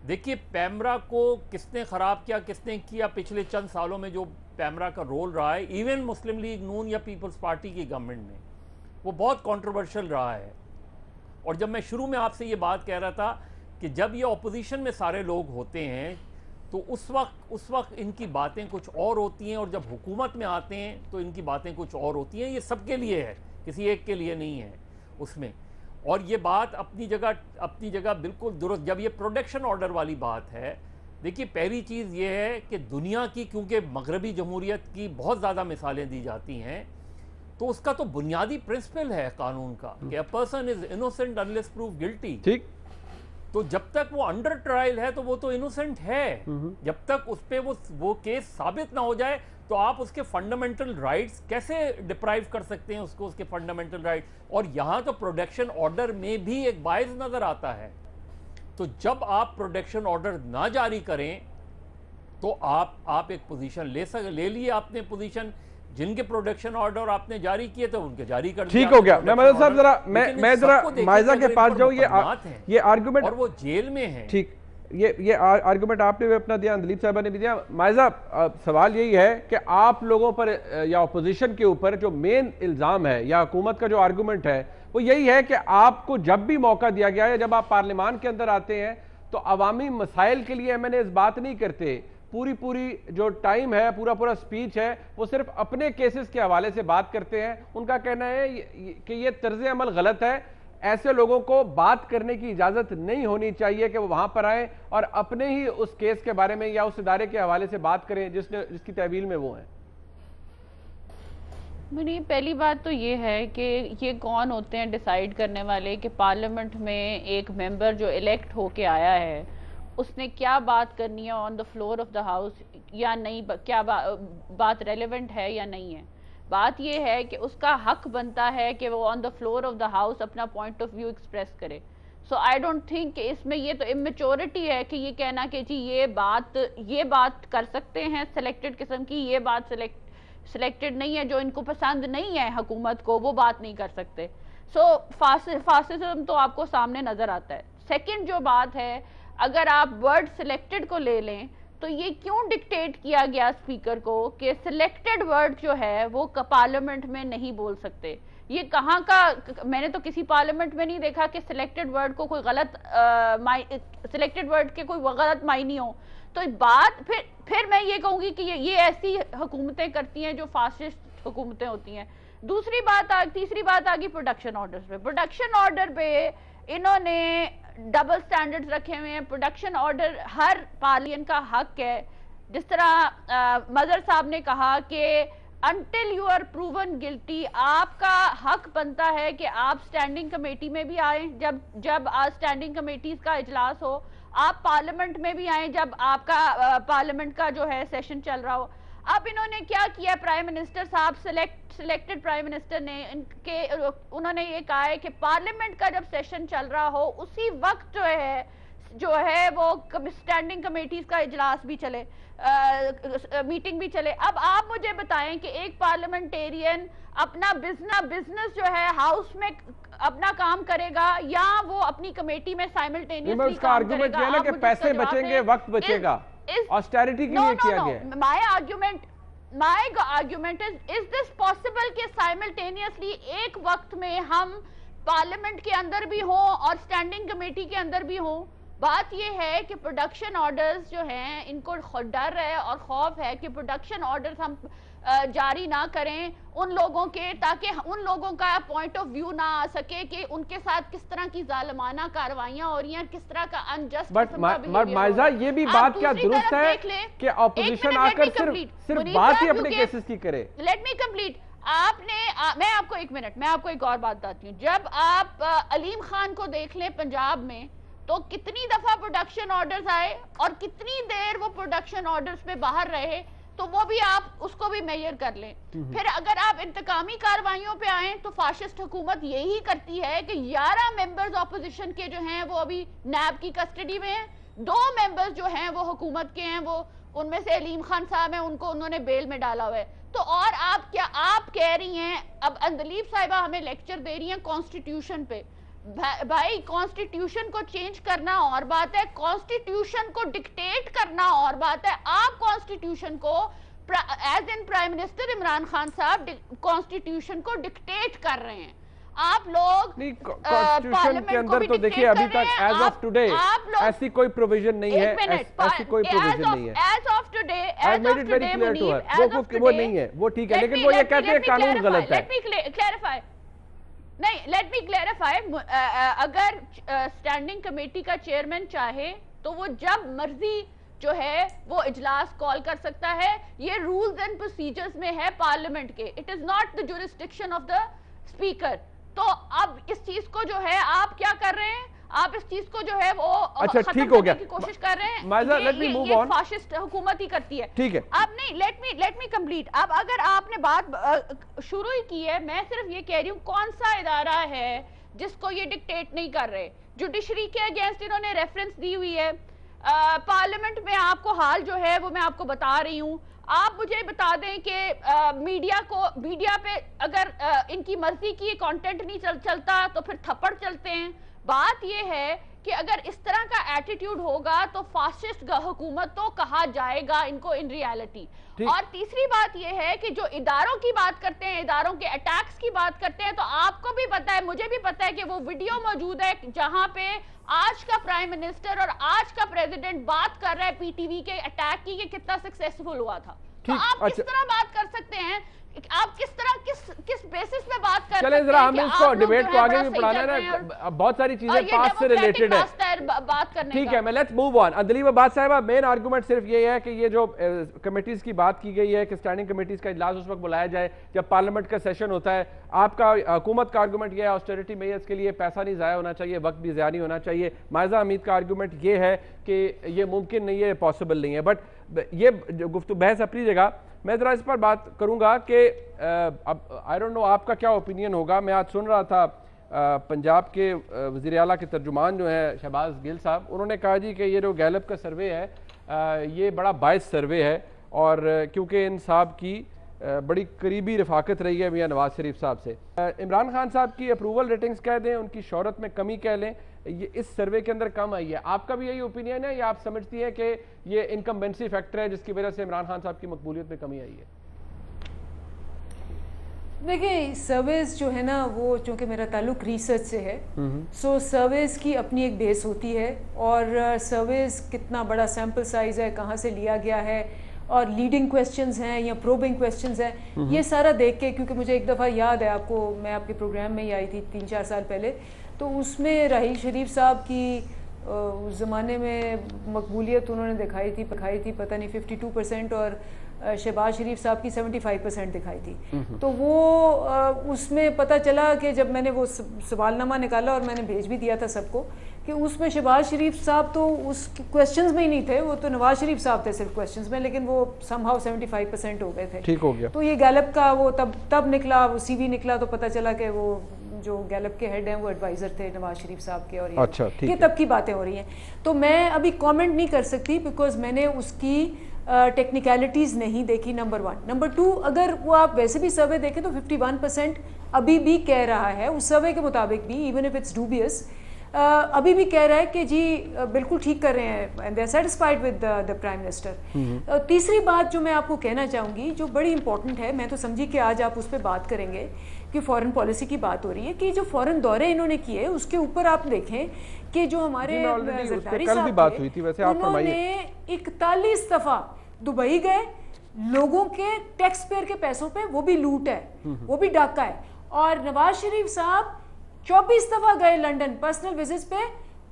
دیکھیے پیمرا کو کس نے خراب کیا, کس نے کیا, پچھلے چند سالوں میں جو پیمرا کا رول رہا ہے ایون مسلم لیگ نون یا پیپلز پارٹی کی گورنمنٹ میں, وہ بہت کنٹروورشل رہا ہے. اور جب میں شروع میں آپ سے یہ بات کہہ رہا تھا کہ جب یہ اپوزیشن میں سارے لوگ ہوتے ہیں تو اس وقت ان کی باتیں کچھ اور ہوتی ہیں, اور جب حکومت میں آتے ہیں تو ان کی باتیں کچھ اور ہوتی ہیں. یہ سب کے لیے ہے, کسی ایک کے لیے نہیں ہے اس میں. اور یہ بات اپنی جگہ بالکل درست. جب یہ پروڈکشن آرڈر والی بات ہے, دیکھیے پہلی چیز یہ ہے کہ دنیا کی, کیونکہ مغربی جمہوریت کی بہت زیادہ مثالیں دی جاتی ہیں, تو اس کا تو بنیادی پرنسپل ہے قانون کا کہ a person is innocent unless proved guilty. ٹھیک, تو جب تک وہ انڈر ٹرائل ہے تو وہ تو انوسنٹ ہے. جب تک اس پہ وہ کیس ثابت نہ ہو جائے تو آپ اس کے فنڈامنٹل رائٹس کیسے ڈپرائیو کر سکتے ہیں اس کے فنڈامنٹل رائٹ. اور یہاں تو پروڈکشن آرڈر میں بھی ایک باعث نظر آتا ہے. تو جب آپ پروڈکشن آرڈر نہ جاری کریں تو آپ ایک پوزیشن لے لیے آپ نے پوزیشن, جن کے پروڈکشن آرڈر آپ نے جاری کیے تو ان کے جاری کر دیا. ٹھیک ہو گیا. میں مدد صاحب میں ذرا مائزہ کے پاس جاؤں. یہ آرگومنٹ, اور وہ جیل میں ہیں. ٹھیک, یہ آرگومنٹ آپ نے بھی اپنا دیا, اندلیب صاحبہ نے بھی دیا. مائزہ سوال یہی ہے کہ آپ لوگوں پر یا اپوزیشن کے اوپر جو مین الزام ہے یا حکومت کا جو آرگومنٹ ہے وہ یہی ہے کہ آپ کو جب بھی موقع دیا گیا ہے, جب آپ پارلیمان کے اندر آتے ہیں تو عوامی مسائل کے لیے ایم این اے بات نہیں کرتے. پوری جو ٹائم ہے, پورا سپیچ ہے, وہ صرف اپنے کیسز کے حوالے سے بات کرتے ہیں. ان کا کہنا ہے کہ یہ طرز عمل غلط ہے. ایسے لوگوں کو بات کرنے کی اجازت نہیں ہونی چاہیے کہ وہ وہاں پر آئیں اور اپنے ہی اس کیس کے بارے میں یا اس ادارے کے حوالے سے بات کریں جس کی تحویل میں وہ ہیں. پہلی بات تو یہ ہے کہ یہ کون ہوتے ہیں ڈیسائیڈ کرنے والے کہ پارلیمنٹ میں ایک ممبر جو الیکٹ ہو کے آیا ہے اس نے کیا بات کرنی ہے on the floor of the house یا نہیں, کیا بات ریلیونٹ ہے یا نہیں ہے. بات یہ ہے کہ اس کا حق بنتا ہے کہ وہ on the floor of the house اپنا پوائنٹ آف ویو ایکسپریس کرے. سو آئی ڈونٹ تھنک کہ اس میں یہ تو امیچورٹی ہے کہ یہ کہنا کہ جی یہ بات کر سکتے ہیں سلیکٹڈ قسم کی, یہ بات سلیکٹڈ نہیں ہے, جو ان کو پسند نہیں ہے حکومت کو وہ بات نہیں کر سکتے. سو فاسسزم تو آپ کو سامنے نظر آتا ہے. سیکنڈ جو بات ہے, اگر آپ ورڈ سلیکٹڈ کو لے لیں تو یہ کیوں ڈکٹیٹ کیا گیا اسپیکر کو کہ سلیکٹڈ ورڈ جو ہے وہ پارلیمنٹ میں نہیں بول سکتے؟ یہ کہاں کا، میں نے تو کسی پارلیمنٹ میں نہیں دیکھا کہ سلیکٹڈ ورڈ کو کوئی غلط سلیکٹڈ ورڈ کے کوئی غلط معنی ہو. تو بات پھر میں یہ کہوں گی کہ یہ ایسی حکومتیں کرتی ہیں جو فاسسٹ حکومتیں ہوتی ہیں. تیسری بات آگی پروڈکشن آرڈرز پہ. پروڈکشن آرڈر پہ انہوں نے ڈبل سٹینڈرڈز رکھے ہوئے ہیں. پروڈکشن آرڈر ہر پارلیمنٹ کا حق ہے. جس طرح مظہر صاحب نے کہا کہ until you are proven guilty آپ کا حق بنتا ہے کہ آپ سٹینڈنگ کمیٹی میں بھی آئیں جب سٹینڈنگ کمیٹیز کا اجلاس ہو، آپ پارلیمنٹ میں بھی آئیں جب آپ کا پارلیمنٹ کا جو ہے سیشن چل رہا ہو. اب انہوں نے کیا کیا، پرائم منسٹر صاحب سلیکٹڈ پرائم منسٹر نے انہوں نے یہ کہا ہے کہ پارلیمنٹ کا جب سیشن چل رہا ہو اسی وقت جو ہے وہ سٹینڈنگ کمیٹیز کا اجلاس بھی چلے، میٹنگ بھی چلے. اب آپ مجھے بتائیں کہ ایک پارلیمنٹیرین اپنا بزنس جو ہے ہاؤس میں اپنا کام کرے گا یا وہ اپنی کمیٹی میں سائملٹینیسلی کام کرے گا؟ یہ ہے کہ پیسے بچیں گے، وقت بچے گا. آسٹیریٹی کے لیے کیا گیا ہے. My argument is this possible کہ سائملٹینیسلی ایک وقت میں ہم پارلیمنٹ کے اندر بھی ہوں اور سٹینڈنگ کمیٹی کے اندر بھی ہوں؟ بات یہ ہے کہ پروڈکشن آرڈرز جو ہیں ان کو ڈر ہے اور خوف ہے کہ پروڈکشن آرڈرز ہم جاری نہ کریں ان لوگوں کے، تاکہ ان لوگوں کا پوائنٹ آف ویو نہ آ سکے کہ ان کے ساتھ کس طرح کی ظالمانہ کاروائیاں ہو رہی ہیں، کس طرح کا انجسٹ قسم کا بیہیویئر. مائزہ یہ بھی بات کیا درست ہے کہ اپوزیشن آ کر صرف بات ہی اپنے کیسز کی کرے؟ Let me complete. میں آپ کو ایک اور بات بتاتی ہوں. جب آپ علیم خان کو دیکھ لیں پنجاب میں تو کتنی دفعہ پروڈکشن آرڈرز آئے اور کتنی دیر وہ پروڈکشن آرڈرز پہ باہر رہے، تو وہ بھی آپ اس کو بھی میئر کر لیں. پھر اگر آپ انتقامی کاروائیوں پہ آئیں تو فاشسٹ حکومت یہی کرتی ہے کہ 11 ممبرز اپوزیشن کے جو ہیں وہ ابھی نیب کی کسٹڈی میں ہیں، 2 ممبرز جو ہیں وہ حکومت کے ہیں، وہ ان میں سے علیم خان صاحب ہیں، ان کو انہوں نے بیل میں ڈالا ہوا ہے. تو اور آپ کہہ رہی ہیں، اب اندلیب صاحبہ ہمیں لیکچر دے رہی ہیں کانسٹیٹیوشن پہ. بھائی کانسٹیٹیوشن کو چینج کرنا اور بات ہے، کانسٹیٹیوشن کو ڈکٹیٹ کرنا اور بات ہے. آپ کانسٹیٹیوشن کو ایز ان پرائم منسٹر عمران خان صاحب کانسٹیٹیوشن کو ڈکٹیٹ کر رہے ہیں. آپ لوگ کانسٹیٹیوشن کے اندر تو دیکھیں ابھی تک ایز آف ٹوڈے ایسی کوئی پروویژن نہیں ہے، ایسی کوئی پروویژن نہیں ہے. ایز آف ٹوڈے وہ نہیں ہے، وہ ٹھیک ہے، لیکن وہ یہ کہتے ہیں قانون غلط ہے. Let me clarify. اگر سٹینڈنگ کمیٹی کا چیئرمین چاہے تو وہ جب مرضی جو ہے وہ اجلاس کال کر سکتا ہے. یہ رولز اینڈ پروسیجرز میں ہے پارلیمنٹ کے. It is not the jurisdiction of the speaker. تو اب اس چیز کو جو ہے آپ کیا کر رہے ہیں، آپ اس چیز کو جو ہے وہ ختم کرنے کی کوشش کر رہے ہیں. یہ فاشسٹ حکومت ہی کرتی ہے. ٹھیک ہے، اب نہیں، لیٹ می کمپلیٹ. اب اگر آپ نے بات شروع ہی کی ہے، میں صرف یہ کہہ رہی ہوں کون سا ادارہ ہے جس کو یہ ڈکٹیٹ نہیں کر رہے. جوڈیشری کے اگینسٹ انہوں نے ریفرنس دی ہوئی ہے. پارلیمنٹ میں آپ کو حال جو ہے وہ میں آپ کو بتا رہی ہوں. آپ مجھے بتا دیں کہ میڈیا پہ اگر ان کی مرضی کی کانٹینٹ نہیں چلتا تو پھر تھپڑ چلتے ہیں. بات یہ ہے کہ اگر اس طرح کا ایٹیٹیوڈ ہوگا تو فاسسٹ حکومت تو کہا جائے گا ان کو ان ریالٹی. اور تیسری بات یہ ہے کہ جو اداروں کی بات کرتے ہیں، اداروں کے اٹیکس کی بات کرتے ہیں، تو آپ کو بھی پتا ہے، مجھے بھی پتا ہے کہ وہ ویڈیو موجود ہے جہاں پہ آج کا پرائم منسٹر اور آج کا پریزیڈنٹ بات کر رہے ہیں پی ٹی وی کے اٹیک کی کہ کتنا سکسیسفل ہوا تھا. تو آپ کس طرح بات کر سکتے ہیں، آپ کس طرح کس بیسس پہ بات کر چلیں ذرا ہم اس کو ڈیبیٹ کو آگے بھی پڑھانا ہے. بہت ساری چیزیں پاس سے ریلیٹڈ ہے. ٹھیک ہے، میں لیٹس موو آن. اندلیب عباس صاحبہ، مین آرگومنٹ صرف یہ ہے کہ یہ جو کمیٹیز کی بات کی گئی ہے کہ سٹینڈنگ کمیٹیز کا اجلاس اس وقت بلایا جائے جب پارلیمنٹ کا سیشن ہوتا ہے. آپ کا حکومت کا آرگومنٹ یہ ہے آسٹیریٹی میئرز کے لیے پیسہ نہیں ضائع ہونا چاہیے، وقت بھی ضائع نہیں ہونا چاہیے. مائزہ حمید کا آرگومنٹ یہ ہے کہ یہ ممکن نہیں ہے، پاسبل نہیں ہے. بٹ یہ گفتگو بحث اپنی جگہ. میں ذرا اس پر بات کروں گا کہ اب آئی ڈونٹ نو آپ کا کیا اوپینین ہوگا. میں آج سن رہا تھا پنجاب کے وزیر اعلیٰ کے ترجمان جو ہیں شہباز گل صاحب، انہوں نے کہا جی کہ یہ جو گیلپ کا سروے ہے یہ بڑا باعث سروے ہے، اور کیونکہ ان صاحب کی بڑی قریبی رفاقت رہی ہے میاں نواز شریف صاحب سے. عمران خان صاحب کی اپروول ریٹنگز کہہ دیں، ان کی شہرت میں کمی کہہ لیں، یہ اس سروے کے اندر کم آئی ہے. آپ کا بھی یہی اوپینین ہے یا آپ سمجھتی ہیں کہ یہ انکمبینسی فیکٹر ہے جس کی وجہ سے عمران خان صاحب کی مقبولیت میں کمی آئی ہے؟ دیکھیں سرویز جو ہے نا وہ چونکہ میرا تعلق ریسرچ سے ہے سو سرویز کی اپنی ایک بیس ہوتی ہے اور سرویز کتنا بڑا سیمپل سائز ہے, کہاں سے لیا گیا ہے اور لیڈنگ کویسچنز ہیں یا پروبنگ کویسچنز ہیں, یہ سارا دیکھ کے, کیونکہ مجھے ایک دفعہ یاد ہے آپ کو, میں آپ کے پروگرام میں ہی آئی تھی 3-4 سال پہلے, تو اس میں راحیل شریف صاحب کی اس زمانے میں مقبولیت انہوں نے دکھائی تھی پتہ نہیں 52% اور شہباز شریف صاحب کی 75% دکھائی تھی. تو وہ اس میں پتہ چلا کہ جب میں نے وہ سوال نامہ نکالا اور میں نے بھیج بھی دیا تھا سب کو کہ اس میں شہباز شریف صاحب تو اس کویسچنز میں ہی نہیں تھے, وہ تو نواز شریف صاحب تھے صرف کویسچنز میں, لیکن وہ سم ہاؤ 75% ہو گئے تھے. ٹھیک ہو گیا. تو یہ گیلپ کا وہ تب نکلا, وہ سی وی نکلا, تو پتہ چلا کہ وہ جو گیلپ کے ہیڈ ہیں وہ ایڈوائزر تھے نواز شریف صاحب کے, اور یہ تب کی باتیں ہو رہی ہیں. تو میں ابھی کامنٹ نہیں کر سکتی بیکاز میں نے اس کی ٹیکنیکلٹیز نہیں دیکھی, نمبر 1. نمبر 2, اگر وہ آپ ویسے بھی سروے دیکھیں تو 51% ابھی بھی کہہ رہا ہے, اس سروے کے مطابق بھی, ایون اف اٹس ڈوبیس, ابھی بھی کہہ رہا ہے کہ جی بالکل ٹھیک کر رہے ہیں and they are satisfied with the prime minister. تیسری بات جو میں آپ کو کہنا چاہوں گی جو بڑی امپورٹنٹ ہے, میں تو سمجھی کہ آج آپ اس پہ بات کریں گے کہ فورن پالیسی کی بات ہو رہی ہے, کہ جو فورن دورے انہوں نے کیے اس کے اوپر آپ دیکھیں کہ جو ہمارے زرداری صاحب تھے انہوں نے 41 دفعہ دبئی گئے, لوگوں کے ٹیکس پیئر کے پیسوں پہ, وہ بھی لوٹ ہے, وہ بھی ڈاکہ ہے. اور نواز شریف صاحب 24 دفعہ گئے لنڈن پرسنل وزٹس پہ,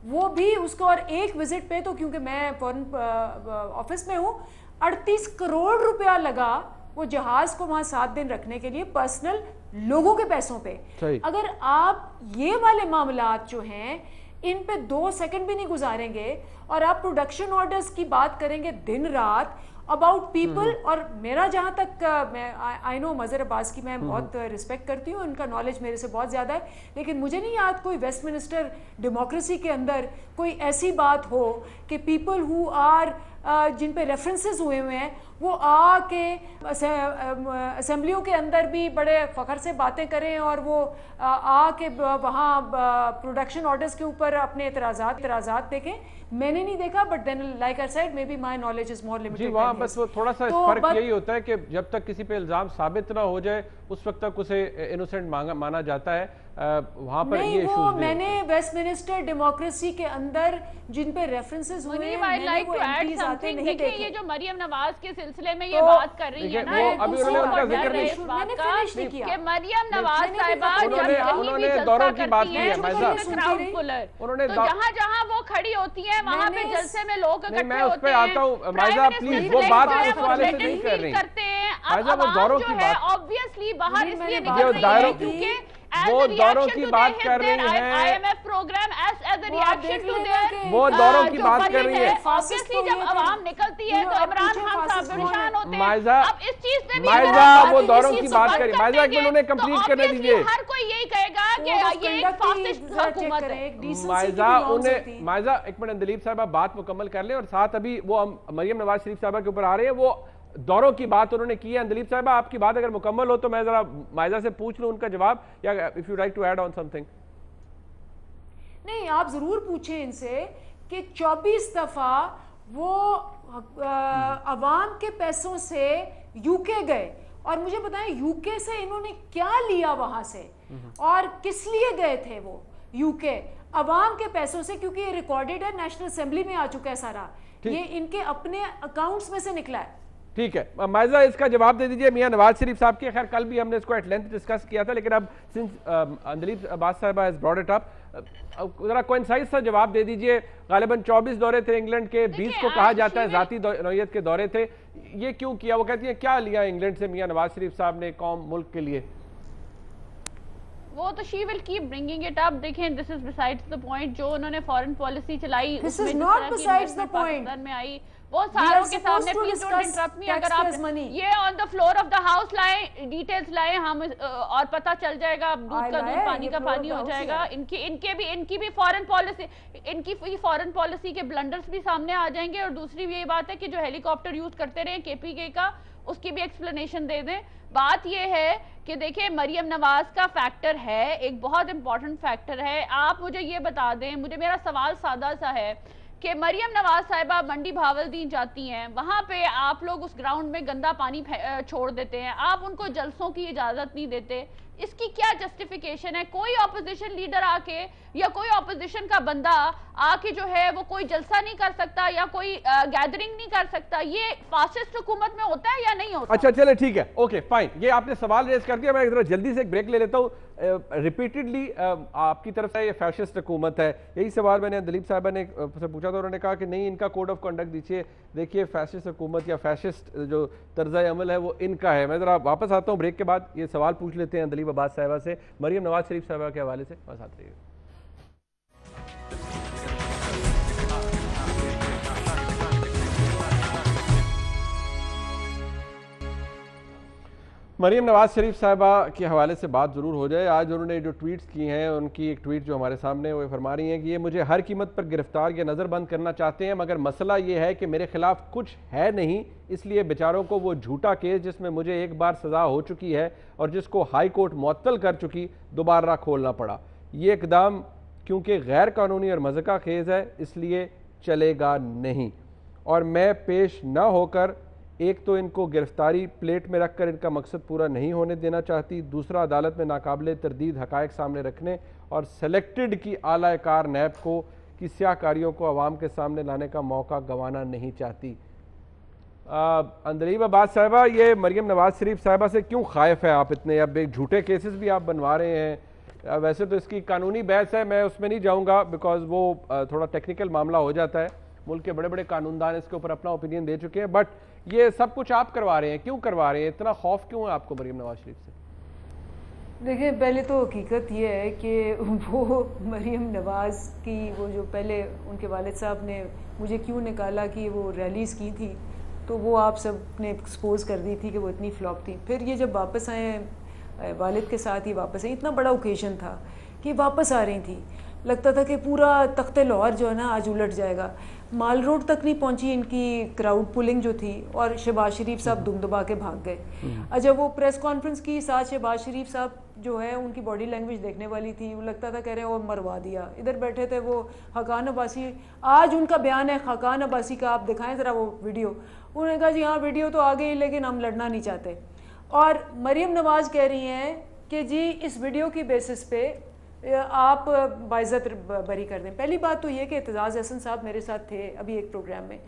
وہ بھی اس کو, اور ایک وزٹ پہ تو کیونکہ میں فورن آفس میں ہوں, 38 کروڑ روپیہ لگا وہ جہاز کو وہاں 7 دن رکھنے کے لیے پرسنل لوگوں کے پیسوں پہ. اگر آپ یہ والے معاملات جو ہیں ان پہ 2 سیکنڈ بھی نہیں گزاریں گے اور آپ پروڈکشن آرڈرز کی بات کریں گے دن رات اباؤٹ پیپل, اور میرا جہاں تک آئی نو مظہر عباس کی میں بہت رسپیکٹ کرتی ہوں, ان کا نالج میرے سے بہت زیادہ ہے, لیکن مجھے نہیں یاد کوئی ویسٹ منسٹر ڈیموکریسی کے اندر کوئی ایسی بات ہو کہ پیپل ہو آر جن پہ ریفرنسز ہوئے ہیں وہ آ کے اسمبلیوں کے اندر بھی بڑے فخر سے باتیں کریں اور وہ آ کے وہاں پروڈکشن آرڈرز کے اوپر اپنے اعتراضات دیکھیں. میں نے نہیں دیکھا, but then like I said may be my knowledge is more limited. جی وہاں بس وہ تھوڑا سا فرق یہی ہوتا ہے کہ جب تک کسی پہ الزام ثابت نہ ہو جائے اس وقت تک اسے انوسنٹ مانا جاتا ہے, وہاں پر یہ ایشوز نہیں. میں نے ویسٹ منسٹر ڈیموکریسی کے اندر جن پہ ریفرنسز ہوئے ہیں میں نے وہ ایمپیز آتے نہیں دیکھے. یہ جو مریم نواز کے سلسلے میں یہ بات کر رہی ہے نا, ابھی انہوں نے ان کا ذکر نہیں کیا کہ مریم نواز صاحبہ انہوں نے دوروں کی بات کی ہے, تو جہاں وہ کھڑی ہوتی ہیں وہاں پہ جلسے میں لوگ اکٹھے ہوتے ہیں. میں اس پہ آتا ہوں مائزہ, پلیز وہ بات اس حوالے سے نہیں کر رہی مائزہ, وہ دوروں کی بات obviously باہر اس لیے نکل رہی ہے کیونکہ وہ دوروں کی بات کر رہی ہیں, IMF program as a reaction to their وہ دوروں کی بات کر رہی ہے. obviously جب عوام نکلتی ہے تو عمران خان صاحب پریشان ہوتے ہیں. اب اس چیز نے بھی مائزہ وہ دوروں کی بات کر رہی ہے. مائزہ ایک منٹ انہیں کمپلیٹ کرنے دیجئے. ہر کوئی یہی کہے گا کہ یہ ایک فاسسٹ حکومت ہے. مائزہ ایک منٹ اندلیب صاحبہ بات مکمل کر لیں, اور ساتھ ابھی وہ مریم نواز شریف صاحبہ کے اوپر آ رہے ہیں, وہ دوروں کی بات انہوں نے کی ہے. اندلیب صاحبہ آپ کی بات اگر مکمل ہو تو میں ذرا مائزہ سے پوچھ لوں ان کا جواب, یا if you like to add on something. نہیں آپ ضرور پوچھیں ان سے کہ 24 دفعہ وہ عوام کے پیسوں سے یو کے گئے, اور مجھے بتائیں یو کے سے انہوں نے کیا لیا وہاں سے اور کس لیے گئے تھے وہ یو کے عوام کے پیسوں سے, کیونکہ یہ ریکارڈڈ ہے, نیشنل اسمبلی میں آ چکا ہے سارا, یہ ان کے اپنے اکاؤنٹس میں سے نکلا ہے. ٹھیک ہے مائزہ اس کا جواب دے دیجئے میاں نواز شریف صاحب کے. خیر کل بھی ہم نے اس کو ایٹ لینتھ ڈسکس کیا تھا, لیکن اب سنس اندلیب عباس صاحبہ has brought it up, ذرا کوئنسائز سا جواب دے دیجئے. غالباً 24 دورے تھے انگلینڈ کے, 20 کو کہا جاتا ہے ذاتی نوعیت کے دورے تھے, یہ کیوں کیا؟ وہ کہتی ہیں کیا لیا انگلینڈ سے میاں نواز شریف صاحب نے قوم ملک کے لیے؟ وہ تو she will keep bringing it up. دیکھیں this is besides the point. جو انہوں نے فورن پالیسی چلائی This is not besides the point. Pakistan میں آئی وہ ساروں کے سامنے پلیز ڈونٹ انٹرپٹ می. اگر آپ یہ on the floor of the house لائیں, ڈیٹیلز لائیں ہم, اور پتہ چل جائے گا, دودھ کا دودھ پانی کا پانی ہو جائے گا. ان کی بھی فارن پالیسی, ان کی فارن پالیسی کے بلنڈرز بھی سامنے آ جائیں گے. اور دوسری بھی یہ بات ہے کہ جو ہیلی کاپٹر یوز کرتے رہے KPK کا, اس کی بھی ایکسپلینیشن دے دیں. بات یہ ہے کہ دیکھیں مریم نواز کا فیکٹر ہے, ایک بہت امپورٹنٹ فیکٹر ہے. آپ مجھے یہ بتا دیں, مجھے میرا سوال سادہ سا ہے کہ مریم نواز صاحبہ منڈی بھاولدین جاتی ہیں, وہاں پہ آپ لوگ اس گراؤنڈ میں گندا پانی چھوڑ دیتے ہیں, آپ ان کو جلسوں کی اجازت نہیں دیتے. اس کی کیا جسٹیفیکیشن ہے؟ کوئی اپوزیشن لیڈر آ کے یا کوئی اپوزیشن کا بندہ آ کے جو ہے وہ کوئی جلسہ نہیں کر سکتا یا کوئی گیدرنگ نہیں کر سکتا. یہ فاسسٹ حکومت میں ہوتا ہے یا نہیں ہوتا؟ اچھا چلے ٹھیک ہے, اوکے فائن. یہ آپ نے سوال ریز کر دیا, میں ایک جلدی سے ایک بریک لے لیتا ہوں. ریپیٹڈلی آپ کی طرف سے یہ فیشسٹ حکومت ہے, یہی سوال میں نے دلیپ صاحبہ نے سے پوچھا تھا, انہوں نے کہا کہ نہیں ان کا کوڈ آف کنڈکٹ دیجیے. دیکھیے فیشسٹ حکومت یا فیشسٹ جو طرز عمل ہے وہ ان کا ہے. میں ذرا واپس آتا ہوں بریک کے بعد, یہ سوال پوچھ لیتے ہیں دلیپ عباس صاحبہ سے مریم نواز شریف صاحبہ کے حوالے سے. بس آتے ہیں. مریم نواز شریف صاحبہ کے حوالے سے بات ضرور ہو جائے. آج انہوں نے جو ٹویٹس کی ہیں, ان کی ایک ٹویٹ جو ہمارے سامنے وہ فرما رہی ہیں کہ یہ مجھے ہر قیمت پر گرفتار یا نظر بند کرنا چاہتے ہیں, مگر مسئلہ یہ ہے کہ میرے خلاف کچھ ہے نہیں, اس لیے بیچاروں کو وہ جھوٹا کیس جس میں مجھے ایک بار سزا ہو چکی ہے اور جس کو ہائی کورٹ معطل کر چکی, دوبارہ کھولنا پڑا. یہ اقدام کیونکہ غیر قانونی اور مذہقہ خیز ہے اس لیے چلے گا نہیں, اور میں پیش نہ ہو کر ایک تو ان کو گرفتاری پلیٹ میں رکھ کر ان کا مقصد پورا نہیں ہونے دینا چاہتی, دوسرا عدالت میں ناقابل تردید حقائق سامنے رکھنے اور سلیکٹڈ کی اعلی کار نیب کو کی سیاہ کاریوں کو عوام کے سامنے لانے کا موقع گنوانا نہیں چاہتی. دلیپ عباس صاحبہ, یہ مریم نواز شریف صاحبہ سے کیوں خائف ہے آپ اتنے؟ اب ایک جھوٹے کیسز بھی آپ بنوا رہے ہیں, ویسے تو اس کی قانونی بحث ہے, میں اس میں نہیں جاؤں گا بیکاز وہ تھوڑا ٹیکنیکل معاملہ ہو جاتا ہے. ملک کے بڑے بڑے قانون دان اس کے اوپر اپنا اوپینین دے چکے ہیں, بٹ یہ سب کچھ آپ کروا رہے ہیں, کیوں کروا رہے ہیں؟ اتنا خوف کیوں ہے آپ کو مریم نواز شریف سے؟ دیکھیں, پہلے تو حقیقت یہ ہے کہ وہ مریم نواز کی وہ جو پہلے ان کے والد صاحب نے مجھے کیوں نکالا کہ وہ ریلیز کی تھی, تو وہ آپ سب نے ایکسپوز کر دی تھی کہ وہ اتنی فلاپ تھی. پھر یہ جب واپس آئے والد کے ساتھ ہی واپس آئیں, اتنا بڑا اوکیشن تھا کہ واپس آ رہی تھی, لگتا تھا کہ پورا تخت لاہور جو ہے نا آج الٹ جائے گا. مال روڈ تک نہیں پہنچی ان کی کراؤڈ پولنگ جو تھی, اور شہباز شریف صاحب دم دبا کے بھاگ گئے. جب وہ پریس کانفرنس کی, ساتھ شہباز شریف صاحب جو ہے ان کی باڈی لینگویج دیکھنے والی تھی, وہ لگتا تھا کہہ رہے ہیں اور مروا دیا. ادھر بیٹھے تھے وہ حقان عباسی, آج ان کا بیان ہے حقان عباسی کا, آپ دکھائیں ذرا وہ ویڈیو. انہوں نے کہا جی ہاں ویڈیو تو آ گئی لیکن ہم لڑنا نہیں چاہتے. اور مریم نواز کہہ رہی ہیں کہ جی اس ویڈیو کی بیسس پہ آپ باعزت بری کر دیں. پہلی بات تو یہ کہ اعتزاز احسن صاحب میرے ساتھ تھے ابھی ایک پروگرام میں,